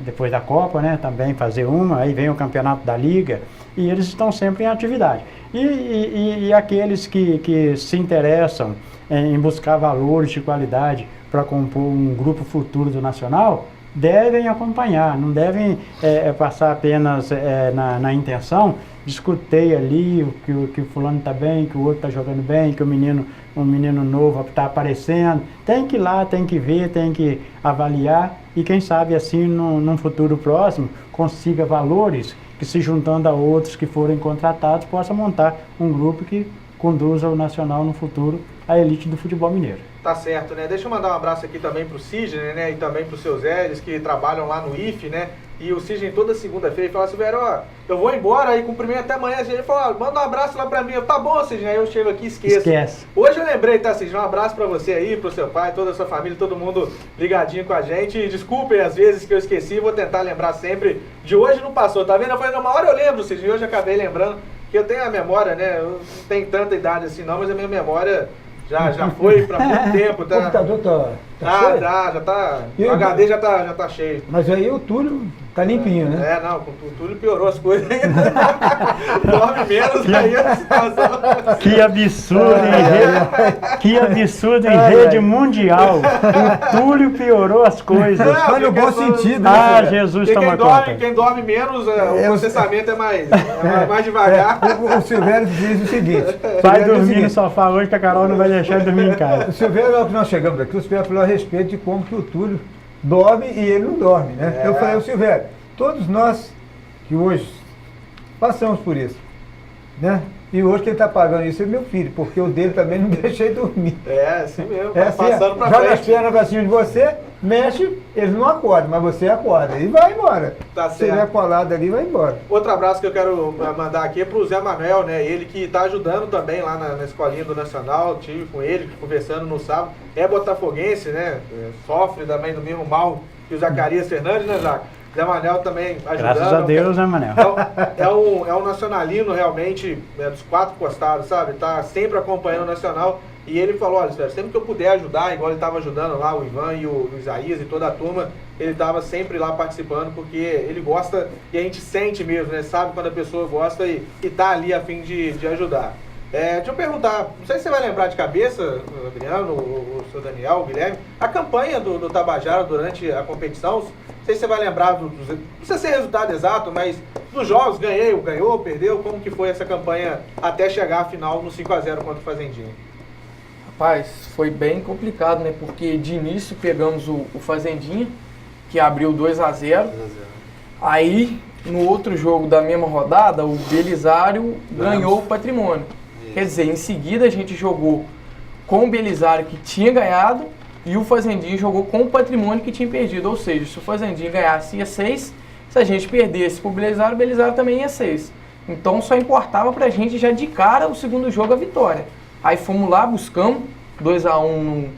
depois da Copa, né? Também fazer uma, aí vem o campeonato da Liga, e eles estão sempre em atividade. E aqueles que se interessam em buscar valores de qualidade para compor um grupo futuro do Nacional, devem acompanhar, não devem passar apenas na intenção, escutei ali que o fulano está bem, que o outro está jogando bem, que um menino novo está aparecendo. Tem que ir lá, tem que ver, tem que avaliar e quem sabe assim num futuro próximo consiga valores que, se juntando a outros que forem contratados, possa montar um grupo que conduza o Nacional no futuro à elite do futebol mineiro. Tá certo, né? Deixa eu mandar um abraço aqui também pro Sidney, né? E também pro seu Zé, eles que trabalham lá no IFE, né? E o Sidney toda segunda-feira fala assim, velho, eu vou embora aí, cumprimento até amanhã. Ele falou, manda um abraço lá pra mim. Tá bom, Sidney, aí eu chego aqui e esqueço. Hoje eu lembrei, tá, Sidney? Um abraço pra você aí, pro seu pai, toda a sua família, todo mundo ligadinho com a gente. E desculpem as vezes que eu esqueci, vou tentar lembrar sempre. De hoje não passou, tá vendo? Eu falei, uma hora eu lembro, Sidney, hoje eu acabei lembrando. Que eu tenho a memória, né? Eu não tenho tanta idade assim não, mas a minha memória já foi pra muito tempo, tá? O computador já tá. O HD já tá cheio. Mas aí o Túlio tá limpinho, né? Não, o Túlio piorou as coisas ainda. Dorme menos aí a situação. Que absurdo, que absurdo em rede mundial. O Túlio piorou as coisas. Mas no bom sentido. Jesus toma conta. Quem dorme menos, o processamento é mais devagar. O Silvério diz o seguinte. Vai dormir no sofá hoje que a Carol não vai deixar ele dormir em casa. O Silvério, logo que nós chegamos aqui, o Silvério falou a respeito de como que o Túlio dorme e ele não dorme, né? Eu falei, Silvério, todos nós que hoje passamos por isso, né? E hoje quem está pagando isso é meu filho, porque o dele também não deixa ele dormir. Assim mesmo, passando pra frente. Joga as pernas pra cima de você, mexe, ele não acorda, mas você acorda e vai embora. Tá certo. Se estiver colado ali, vai embora. Outro abraço que eu quero mandar aqui é pro Zé Manuel, né? Ele que está ajudando também lá na escolinha do Nacional, tive com ele, conversando no sábado. É botafoguense, né? Sofre também do mesmo mal que o Zacarias Fernandes, né, Zaca? Zé Manuel também ajudando. Graças a Deus, Zé Manuel. É um nacionalino realmente, dos quatro costados, sabe? Tá sempre acompanhando o Nacional. E ele falou, olha, sempre que eu puder ajudar, igual ele estava ajudando lá, o Ivan e o Isaías e toda a turma, ele estava sempre lá participando, porque ele gosta e a gente sente mesmo, né? Sabe quando a pessoa gosta e tá ali a fim de ajudar. Deixa eu perguntar, não sei se você vai lembrar de cabeça, o Adriano, o seu Daniel, o Guilherme, a campanha do Tabajara durante a competição, não sei se você vai lembrar, não precisa ser resultado exato, mas dos jogos, ganhou, perdeu, como que foi essa campanha até chegar à final no 5-0 contra o Fazendinha? Rapaz, foi bem complicado, né? Porque de início pegamos o Fazendinha, que abriu 2-0. Aí, no outro jogo da mesma rodada, o Belisário ganhou o Patrimônio. Quer dizer, em seguida a gente jogou com o Belisário, que tinha ganhado, e o Fazendinha jogou com o Patrimônio, que tinha perdido. Ou seja, se o Fazendinha ganhasse, ia 6. Se a gente perdesse pro Belisário, o Belisário também ia 6. Então só importava pra gente já de cara o segundo jogo a vitória. Aí fomos lá, buscamos 2-1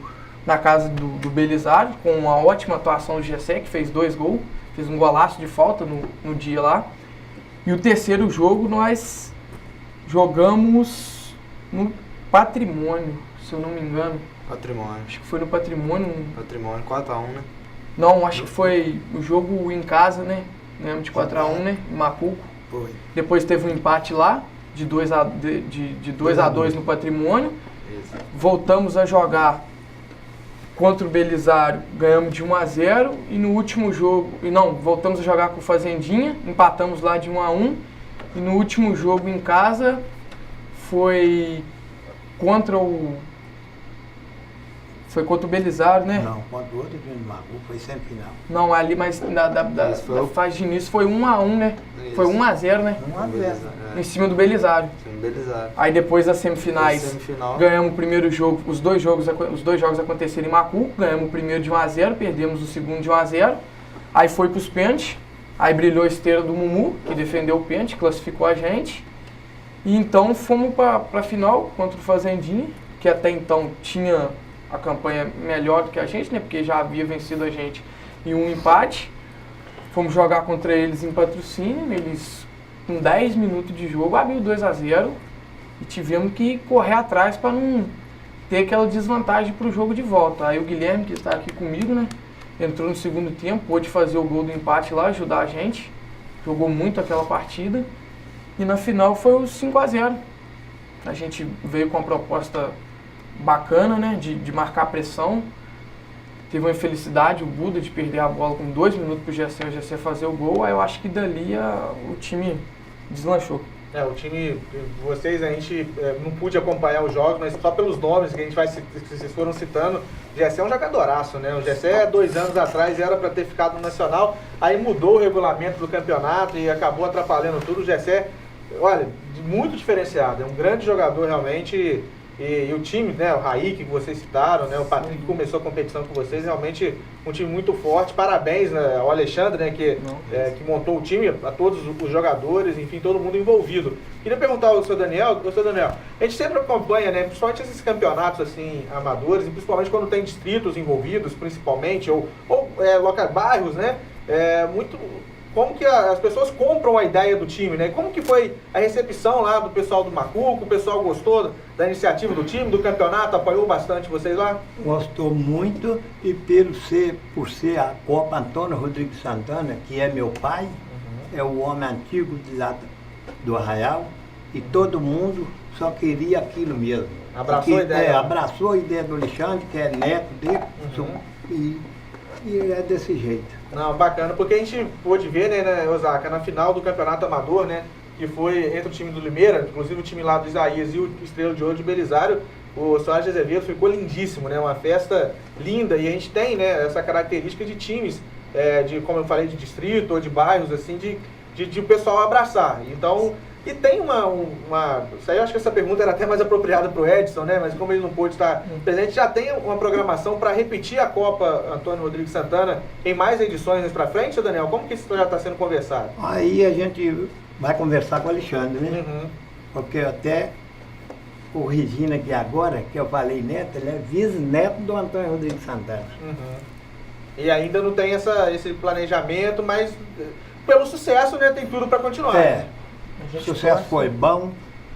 na casa do Belisário, com uma ótima atuação do Gessé, que fez 2 gols, fez um golaço de falta no dia lá. E o terceiro jogo nós jogamos no Patrimônio, se eu não me engano. Patrimônio. Acho que foi no Patrimônio. Patrimônio, 4-1, né? Não, acho que foi o jogo em casa, né? Lembro de 4-1, né? Em Macuco. Foi. Depois teve um empate lá, de 2-2 no Patrimônio. Isso. Voltamos a jogar contra o Belisário, ganhamos de 1-0. E no último jogo... voltamos a jogar com o Fazendinha, empatamos lá de 1-1. E no último jogo em casa foi contra o Belisário, né? Não, contra o outro time do Macuco, foi semifinal. Não, ali, mas da fase de início foi 1-1, né? Isso. Foi 1-0, né? 1-0. Em cima do Belisário. Sim, Belisário. Aí depois das semifinais, Semifinal. ganhamos o primeiro jogo, os dois jogos aconteceram em Macuco, ganhamos o primeiro de 1-0, perdemos o segundo de 1-0. Aí foi pros pênaltis, aí brilhou a esteira do Mumu, que defendeu o pênalti, classificou a gente. E então fomos pra final contra o Fazendinha, que até então tinha a campanha melhor do que a gente, né? Porque já havia vencido a gente em um empate. Fomos jogar contra eles em Patrocínio, eles com 10 minutos de jogo abriu 2-0 e tivemos que correr atrás para não ter aquela desvantagem para o jogo de volta. Aí o Guilherme, que está aqui comigo, né? Entrou no segundo tempo, pôde fazer o gol do empate lá, ajudar a gente. Jogou muito aquela partida. E na final foi o 5-0. A gente veio com uma proposta bacana, né, de marcar pressão. Teve uma infelicidade, o Buda, de perder a bola com 2 minutos pro Gessé, o Gessé fazer o gol. Aí eu acho que dali o time deslanchou. O time, vocês, a gente não pude acompanhar os jogos, mas só pelos nomes que vocês foram citando, o Gessé é um jogadoraço, né? O Gessé, 2 anos atrás, era para ter ficado no Nacional, aí mudou o regulamento do campeonato e acabou atrapalhando tudo. O Gessé, olha, muito diferenciado, é um grande jogador realmente. E o time, né, o Raí, que vocês citaram, né, o Patrick que começou a competição com vocês, realmente um time muito forte. Parabéns, né, ao Alexandre, né, que montou o time, a todos os jogadores, enfim, todo mundo envolvido. Queria perguntar ao seu Daniel, a gente sempre acompanha, né, principalmente esses campeonatos assim, amadores, e principalmente quando tem distritos envolvidos, principalmente, ou bairros, né, como que as pessoas compram a ideia do time, né? Como que foi a recepção lá do pessoal do Macuco? O pessoal gostou da iniciativa do time, do campeonato? Apoiou bastante vocês lá? Gostou muito e por ser a Copa Antônio Rodrigues Santana, que é meu pai, é o homem antigo de lá do Arraial, e todo mundo só queria aquilo mesmo. Abraçou a ideia? Abraçou a ideia do Alexandre, que é neto dele, e é desse jeito. Não, bacana, porque a gente pôde ver, né, Osaka, na final do campeonato amador, né, que foi entre o time do Limeira, inclusive o time lá do Isaías e o Estrela de Ouro de Belisário, o Soares de Azevedo, ficou lindíssimo, né, uma festa linda, e a gente tem, né, essa característica de times, como eu falei, de distrito ou de bairros, assim, de o pessoal abraçar. Então, e tem isso aí eu acho que essa pergunta era até mais apropriada para o Edson, né? Mas como ele não pôde estar presente, já tem uma programação para repetir a Copa Antônio Rodrigues Santana em mais edições para frente, Daniel? Como que isso já está sendo conversado? Aí a gente vai conversar com o Alexandre, né? Porque até corrigindo aqui agora, que eu falei neto, ele é bisneto do Antônio Rodrigues Santana. E ainda não tem esse planejamento, mas pelo sucesso, né, tem tudo para continuar. O sucesso foi bom,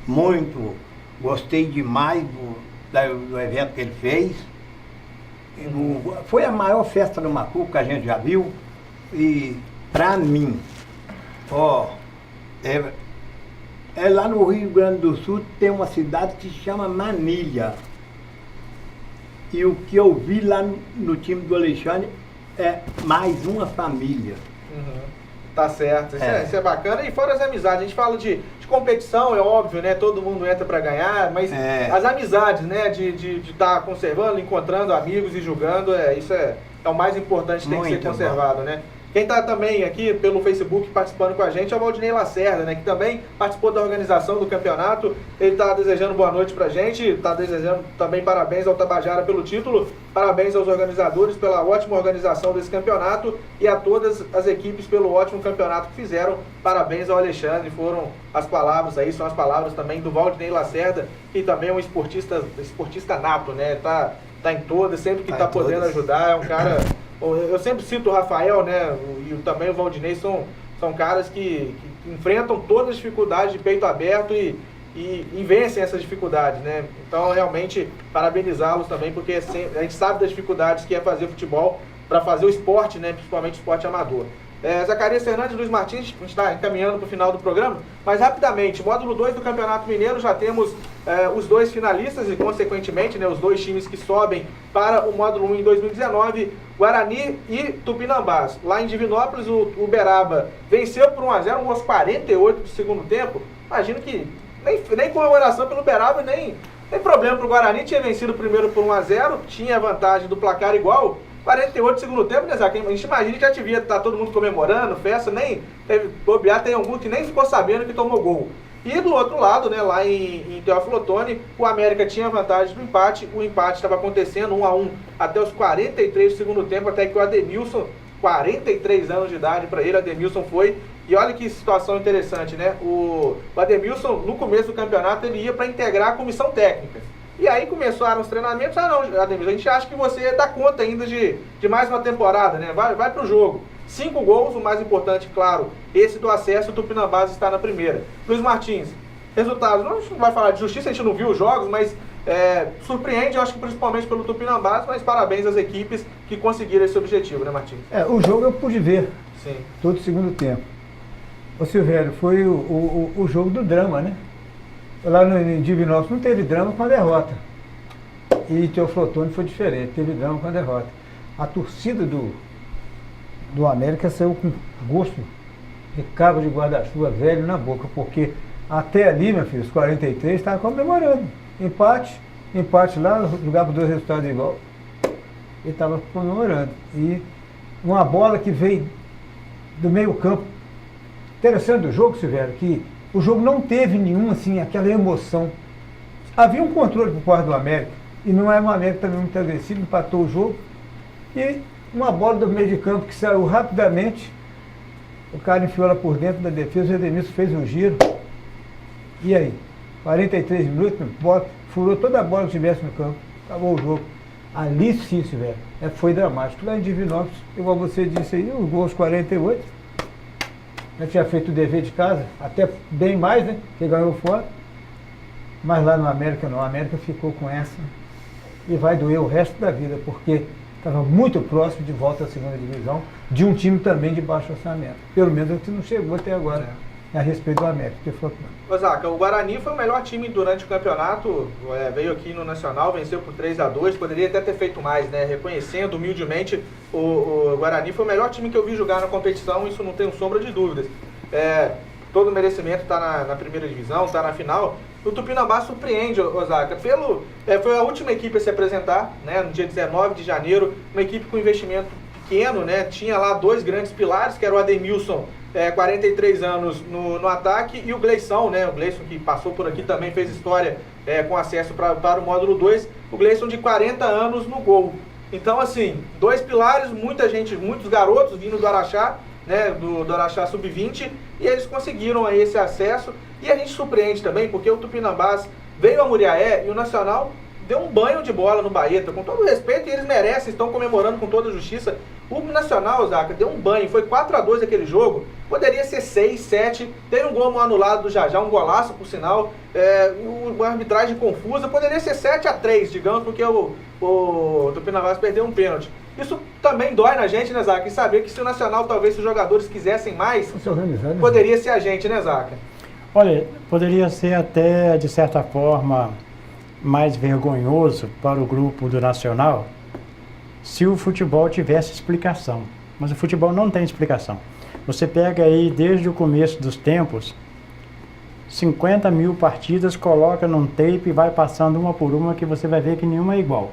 muito, gostei demais do evento que ele fez. Foi a maior festa do Macuco que a gente já viu. E pra mim, lá no Rio Grande do Sul tem uma cidade que se chama Manilha. E o que eu vi lá no time do Alexandre é mais uma família. Tá certo, isso é bacana. E fora as amizades, a gente fala de competição, é óbvio, né? Todo mundo entra para ganhar, mas as amizades, né? De estar conservando, encontrando amigos e jogando, isso é o mais importante, tem que ser conservado, né? Quem está também aqui pelo Facebook participando com a gente é o Valdinei Lacerda, né, que também participou da organização do campeonato. Ele está desejando boa noite para a gente, está desejando também parabéns ao Tabajara pelo título, parabéns aos organizadores pela ótima organização desse campeonato e a todas as equipes pelo ótimo campeonato que fizeram. Parabéns ao Alexandre, foram as palavras aí, são as palavras também do Valdinei Lacerda, que também é um esportista nato, né, tá em todas, sempre que está podendo ajudar, é um cara... Eu sempre cito o Rafael, né, e também o Valdinei, são caras que enfrentam todas as dificuldades de peito aberto e vencem essas dificuldades, né? Então, realmente, parabenizá-los também, porque a gente sabe das dificuldades que é fazer futebol para fazer o esporte, né, principalmente o esporte amador. Zacarias Fernandes e Luiz Martins, a gente está encaminhando para o final do programa, mas rapidamente, módulo 2 do Campeonato Mineiro, já temos os 2 finalistas e, consequentemente, né, os 2 times que sobem para o módulo 1 em 2019, Guarani e Tupinambás. Lá em Divinópolis, o Uberaba venceu por 1-0, aos 48 do segundo tempo. Imagino que nem comemoração pelo Uberaba, nem problema para o Guarani, tinha vencido primeiro por 1-0, tinha vantagem do placar igual. 48 do segundo tempo, né, Zaca? A gente imagina que já devia estar todo mundo comemorando, festa, nem teve bobear, tem algum que nem ficou sabendo que tomou gol. E do outro lado, né, lá em Teófilo Otoni, o América tinha vantagem do empate, o empate estava acontecendo 1-1 até os 43 do segundo tempo, até que o Ademilson, 43 anos de idade para ele, Ademilson foi, e olha que situação interessante, né, o Ademilson, no começo do campeonato, ele ia para integrar a comissão técnica. E aí começaram os treinamentos, não, Ademilson, a gente acha que você dá conta ainda de mais uma temporada, né? Vai pro jogo. 5 gols, o mais importante, claro, esse do acesso, o Tupinambás está na primeira. Luiz Martins, resultados, a gente não vai falar de justiça, a gente não viu os jogos, mas surpreende, eu acho que principalmente pelo Tupinambás, mas parabéns às equipes que conseguiram esse objetivo, né, Martins? O jogo eu pude ver, sim, todo o segundo tempo. Ô Silvério, foi o jogo do drama, né? Lá no Divinópolis não teve drama com a derrota. E Teófilo Otoni foi diferente, teve drama com a derrota. A torcida do América saiu com gosto de cabo de guarda-chuva velho na boca, porque até ali, meu filho, os 43 estavam comemorando. Empate lá, jogava 2 resultados igual. Ele estava comemorando. E uma bola que veio do meio campo. Interessante do jogo, Silvério, que o jogo não teve nenhum, assim, aquela emoção. Havia um controle por parte do América, e não era um América também muito agressivo, empatou o jogo. E uma bola do meio de campo que saiu rapidamente, o cara enfiou ela por dentro da defesa, o Edemilson fez um giro. E aí? 43 minutos, furou toda a bola que tivesse no campo, acabou o jogo. Ali sim, Silvério, foi dramático. Lá em Divinópolis, igual você disse aí, os gols 48. Já tinha feito o dever de casa, até bem mais, né? Que ganhou fora. Mas lá no América não, a América ficou com essa e vai doer o resto da vida, porque estava muito próximo de volta à segunda divisão, de um time também de baixo orçamento. Pelo menos a gente não chegou até agora a respeito do América. Ô Zaca, o Guarani foi o melhor time durante o campeonato, veio aqui no Nacional, venceu por 3-2, poderia até ter feito mais, né? Reconhecendo humildemente, o Guarani foi o melhor time que eu vi jogar na competição, isso não tenho sombra de dúvidas. Todo o merecimento está na primeira divisão, está na final. O Tupinambás surpreende, Zaca, foi a última equipe a se apresentar, né, no dia 19 de janeiro, uma equipe com investimento pequeno, né? Tinha lá 2 grandes pilares, que era o Ademilson, 43 anos no ataque, e o Gleison, né? O Gleison que passou por aqui também fez história com acesso para o módulo 2, o Gleison de 40 anos no gol. Então, assim, 2 pilares, muitos garotos vindo do Araxá, né? Do Araxá Sub-20, e eles conseguiram aí esse acesso. E a gente surpreende também, porque o Tupinambás veio a Muriaé e o Nacional deu um banho de bola no Baeta, com todo o respeito, e eles merecem, estão comemorando com toda a justiça. O Nacional, Zaca, deu um banho, foi 4-2 aquele jogo, poderia ser 6, 7, teve um gol anulado do Jajá, um golaço por sinal, uma arbitragem confusa, poderia ser 7-3, digamos, porque o Tupinambás perdeu um pênalti. Isso também dói na gente, né, Zaca, e saber que se o Nacional, talvez se os jogadores quisessem mais, poderia ser a gente, né, Zaca? Olha, poderia ser até, de certa forma, mais vergonhoso para o grupo do Nacional se o futebol tivesse explicação. Mas o futebol não tem explicação. Você pega aí, desde o começo dos tempos, 50 mil partidas, coloca num tape e vai passando uma por uma, que você vai ver que nenhuma é igual.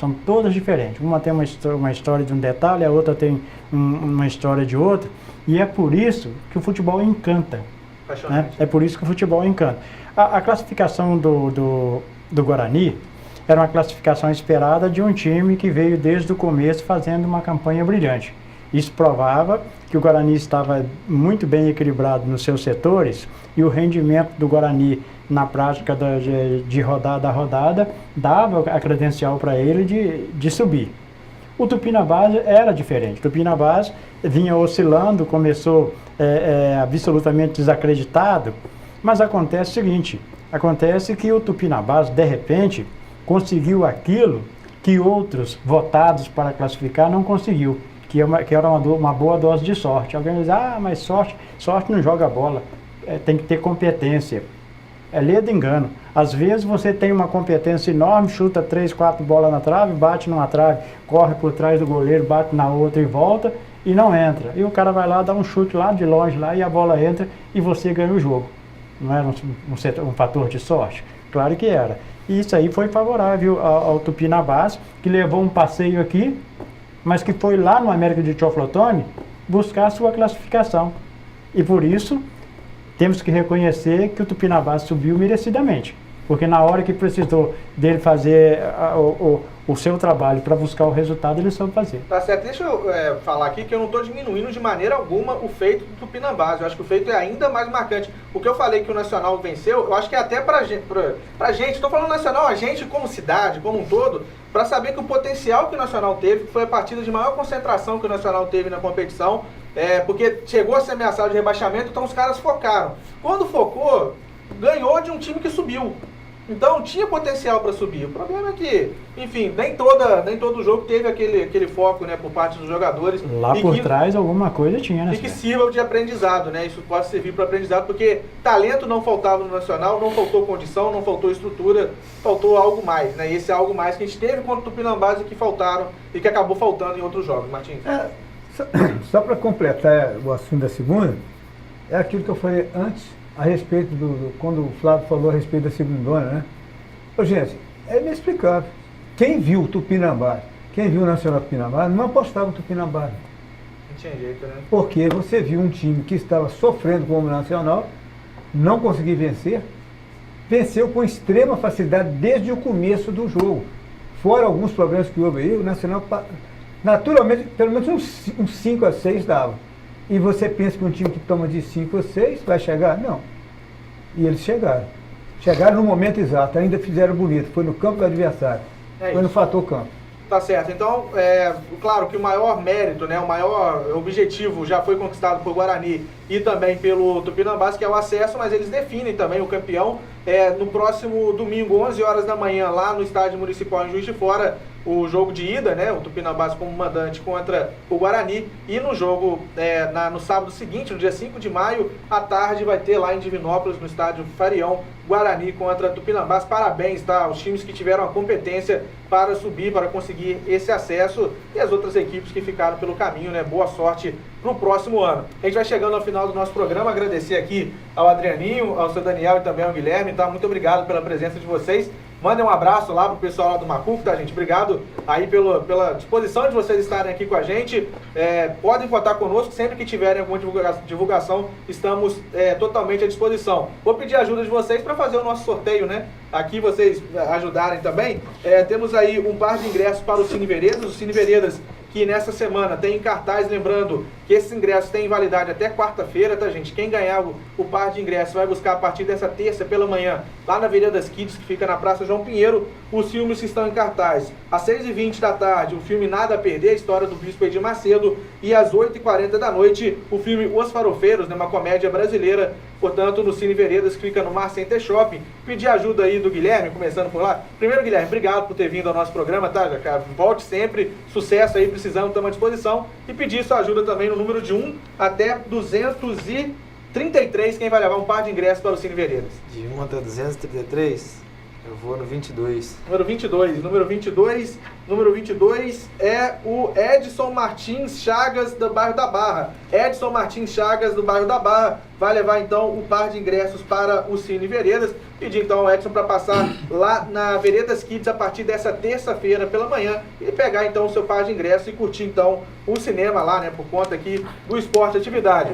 São todas diferentes. Uma tem uma história de um detalhe, a outra tem uma história de outra. E é por isso que o futebol encanta. Né? É por isso que o futebol encanta. A classificação do Guarani era uma classificação esperada de um time que veio desde o começo fazendo uma campanha brilhante. Isso provava que o Guarani estava muito bem equilibrado nos seus setores e o rendimento do Guarani na prática de rodada a rodada dava a credencial para ele de subir. O Tupinambás era diferente. O Tupinambás vinha oscilando, começou absolutamente desacreditado, mas acontece o seguinte, acontece que o Tupinambás, de repente, conseguiu aquilo que outros votados para classificar não conseguiu, que era uma boa dose de sorte. Alguém diz, mas sorte não joga bola, tem que ter competência. É lei do engano. Às vezes você tem uma competência enorme, chuta 3, 4 bolas na trave, bate numa trave, corre por trás do goleiro, bate na outra e volta e não entra. E o cara vai lá, dá um chute lá de longe lá e a bola entra e você ganha o jogo. Não era um fator de sorte? Claro que era. E isso aí foi favorável ao Tupinambás, que levou um passeio aqui, mas que foi lá no América de Teoflotone buscar a sua classificação. E por isso temos que reconhecer que o Tupinambás subiu merecidamente, porque na hora que precisou dele fazer o seu trabalho para buscar o resultado, ele soube fazer. Tá certo. Deixa eu falar aqui que eu não estou diminuindo de maneira alguma o feito do Tupinambás. Eu acho que o feito é ainda mais marcante. O que eu falei que o Nacional venceu, eu acho que é até pra gente, estou falando Nacional, a gente como cidade, como um todo, para saber que o potencial que o Nacional teve, foi a partida de maior concentração que o Nacional teve na competição, porque chegou a ser ameaçado de rebaixamento, então os caras focaram. Quando focou, ganhou de um time que subiu. Então tinha potencial para subir. O problema é que, enfim, nem todo jogo teve aquele foco, né, por parte dos jogadores. Lá por trás alguma coisa tinha, né? E que sirva de aprendizado, né? Isso pode servir para aprendizado, porque talento não faltava no Nacional, não faltou condição, não faltou estrutura, faltou algo mais, né? E esse algo mais que a gente teve contra o Tupinambás e que faltaram e que acabou faltando em outros jogos, Martins. Só para completar o assunto da segunda, é aquilo que eu falei antes, a respeito quando o Flávio falou a respeito da segundona, né? Gente, é inexplicável. Quem viu o Tupinambás, quem viu o Nacional Tupinambás, não apostava no Tupinambás. Não tinha jeito, né? Porque você viu um time que estava sofrendo como o Nacional, não conseguiu vencer, venceu com extrema facilidade desde o começo do jogo. Fora alguns problemas que houve aí, o Nacional, naturalmente, pelo menos uns 5 a 6 dava. E você pensa que um time que toma de 5 ou 6 vai chegar? Não. E eles chegaram. Chegaram no momento exato, ainda fizeram bonito. Foi no campo do adversário. Foi no fator campo. Tá certo. Então, claro que o maior mérito, né, o maior objetivo já foi conquistado por Guarani e também pelo Tupinambás, que é o acesso, mas eles definem também o campeão no próximo domingo, 11 horas da manhã, lá no Estádio Municipal em Juiz de Fora, o jogo de ida, né, o Tupinambás como mandante contra o Guarani, e no jogo no sábado seguinte, no dia 5 de maio, à tarde, vai ter lá em Divinópolis, no Estádio Farião, Guarani contra Tupinambás. Parabéns, tá, aos times que tiveram a competência para subir, para conseguir esse acesso, e as outras equipes que ficaram pelo caminho, né, boa sorte para o próximo ano. A gente vai chegando ao final do nosso programa, agradecer aqui ao Adrianinho, ao seu Daniel e também ao Guilherme, tá, muito obrigado pela presença de vocês. Mandem um abraço lá pro pessoal lá do Macuco, tá, gente? Obrigado aí pela disposição de vocês estarem aqui com a gente. Podem contar conosco, sempre que tiverem alguma divulgação, estamos totalmente à disposição. Vou pedir a ajuda de vocês para fazer o nosso sorteio, né? Aqui vocês ajudarem também. Temos aí um par de ingressos para o Cine Veredas. O Cine Veredas, que nessa semana tem em cartaz, lembrando que esses ingressos têm validade até quarta-feira, tá, gente? Quem ganhar o par de ingressos vai buscar a partir dessa terça pela manhã, lá na Veredas Kids, que fica na Praça João Pinheiro, os filmes que estão em cartaz. Às 6h20 da tarde, o filme Nada a Perder, a história do Bispo Edir Macedo, e às 8h40 da noite, o filme Os Farofeiros, né, uma comédia brasileira, portanto, no Cine Veredas, que fica no Mar Center Shopping. Pedir ajuda aí do Guilherme, começando por lá. Primeiro, Guilherme, obrigado por ter vindo ao nosso programa, tá, cara? Volte sempre, sucesso aí, precisando, estamos à disposição. E pedir sua ajuda também no número de 1 até 233, quem vai levar um par de ingressos para o Cine Veredas. De 1 até 233, eu vou no 22. Número 22 é o Edson Martins Chagas, do bairro da Barra. Edson Martins Chagas, do bairro da Barra, vai levar então um par de ingressos para o Cine Veredas. Pedir então ao Edson para passar lá na Veredas Kids a partir dessa terça-feira pela manhã e pegar então o seu par de ingressos e curtir então o cinema lá, né, por conta aqui do Esporte Atividade.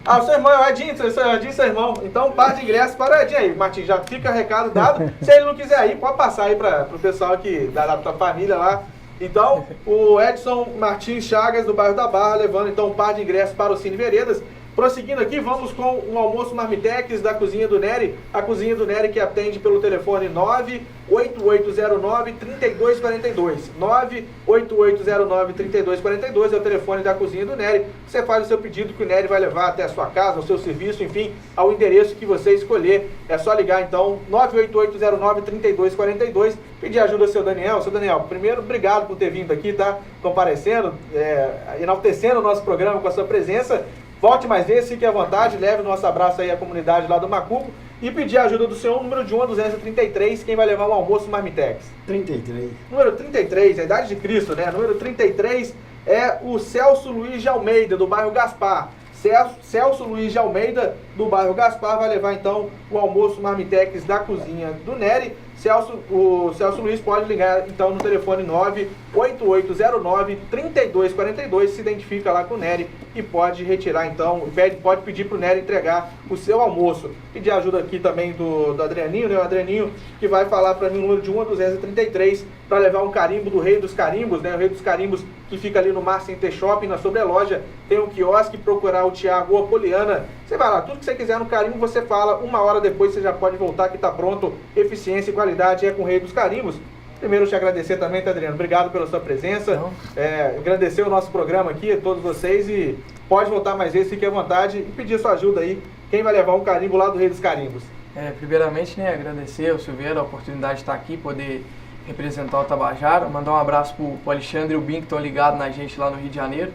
Ah, o seu irmão é o Edinho, seu irmão. Então, par de ingressos para o Edinho aí. Martins, já fica recado dado. Se ele não quiser ir, pode passar aí para o pessoal aqui da família lá. Então, o Edson Martins Chagas, do bairro da Barra, levando então um par de ingressos para o Cine Veredas. Prosseguindo aqui, vamos com um almoço Marmitex da Cozinha do Nery. A Cozinha do Nery que atende pelo telefone 98809-3242. 98809-3242 é o telefone da Cozinha do Nery. Você faz o seu pedido que o Nery vai levar até a sua casa, ao seu serviço, enfim, ao endereço que você escolher. É só ligar então, 98809-3242. Pedir ajuda ao seu Daniel. Seu Daniel, primeiro, obrigado por ter vindo aqui, tá? Comparecendo, enaltecendo o nosso programa com a sua presença. Volte mais vezes, fique à vontade, leve o nosso abraço aí à comunidade lá do Macuco e pedir a ajuda do senhor, número de 1 a 233, quem vai levar um almoço Marmitex? 33. Número 33, a idade de Cristo, né? Número 33 é o Celso Luiz de Almeida, do bairro Gaspar. Celso Luiz de Almeida, do bairro Gaspar, vai levar então o almoço Marmitex da Cozinha do Nery. O Celso Luiz pode ligar então no telefone 98809-3242, se identifica lá com o Nery e pode retirar então, pode pedir para o Nery entregar o seu almoço. Pedir ajuda aqui também do Adrianinho, né? O Adrianinho que vai falar para mim o número de 1 a 233 para levar um carimbo do Rei dos Carimbos, né? O Rei dos Carimbos que fica ali no Mar Center Shopping, na sobreloja, tem um quiosque, procurar o Thiago ou a Poliana. Você vai lá, tudo que você quiser no carimbo você fala, 1 hora depois você já pode voltar que está pronto, eficiência e qualidade é com o Rei dos Carimbos. Primeiro, te agradecer também, tá, Adriano? Obrigado pela sua presença. Agradecer o nosso programa aqui, a todos vocês, e pode voltar mais vezes, fique à vontade e pedir sua ajuda aí. Quem vai levar um carimbo lá do Rei dos Carimbos? Primeiramente, né, agradecer ao Silveira a oportunidade de estar aqui, poder representar o Tabajara. Mandar um abraço pro Alexandre e o Bim, que estão ligados na gente lá no Rio de Janeiro.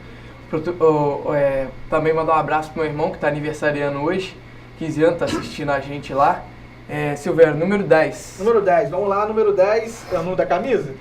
Também mandar um abraço pro meu irmão, que está aniversariando hoje, 15 anos, está assistindo a gente lá. Silveira, número 10. Número 10, vamos lá, número 10, é o número da camisa?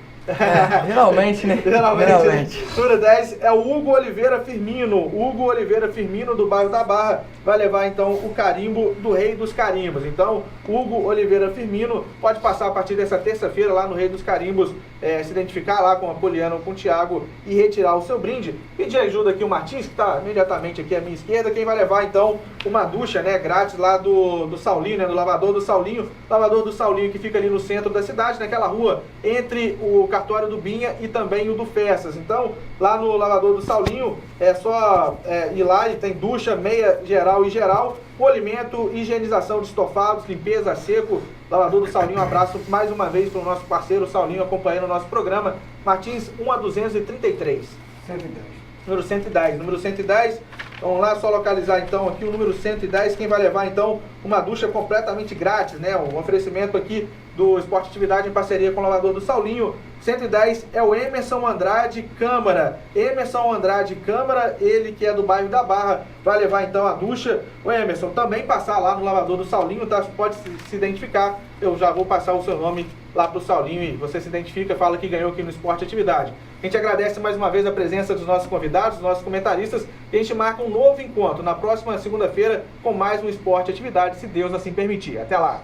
Geralmente, né? Geralmente. Número 10 é o Hugo Oliveira Firmino. Hugo Oliveira Firmino, do bairro da Barra, vai levar então o carimbo do Rei dos Carimbos. Então, Hugo Oliveira Firmino pode passar a partir dessa terça-feira lá no Rei dos Carimbos, se identificar lá com a Poliana ou com o Thiago e retirar o seu brinde. Pedir ajuda aqui o Martins, que está imediatamente aqui à minha esquerda, quem vai levar então uma ducha, né, grátis lá do Saulinho, né, do lavador do Saulinho. Lavador do Saulinho que fica ali no centro da cidade, naquela rua entre o cartório do Binha e também o do Festas. Então, lá no lavador do Saulinho, é só ir lá e tem ducha, meia geral e geral, polimento, higienização de estofados, limpeza a seco. Lavador do Saulinho, um abraço mais uma vez para o nosso parceiro Saulinho acompanhando o nosso programa. Martins, 1 a 233. 110. Número 110. Número 110. Vamos lá, só localizar então aqui o número 110. Quem vai levar então uma ducha completamente grátis, né? Um oferecimento aqui do Esporte Atividade em parceria com o lavador do Saulinho. 110 é o Emerson Andrade Câmara. Emerson Andrade Câmara, ele que é do bairro da Barra, vai levar então a ducha. O Emerson também passar lá no lavador do Saulinho, tá? Pode se identificar. Eu já vou passar o seu nome lá pro Saulinho e você se identifica, fala que ganhou aqui no Esporte Atividade. A gente agradece mais uma vez a presença dos nossos convidados, dos nossos comentaristas, e a gente marca um novo encontro na próxima segunda-feira com mais um Esporte Atividade, se Deus assim permitir. Até lá!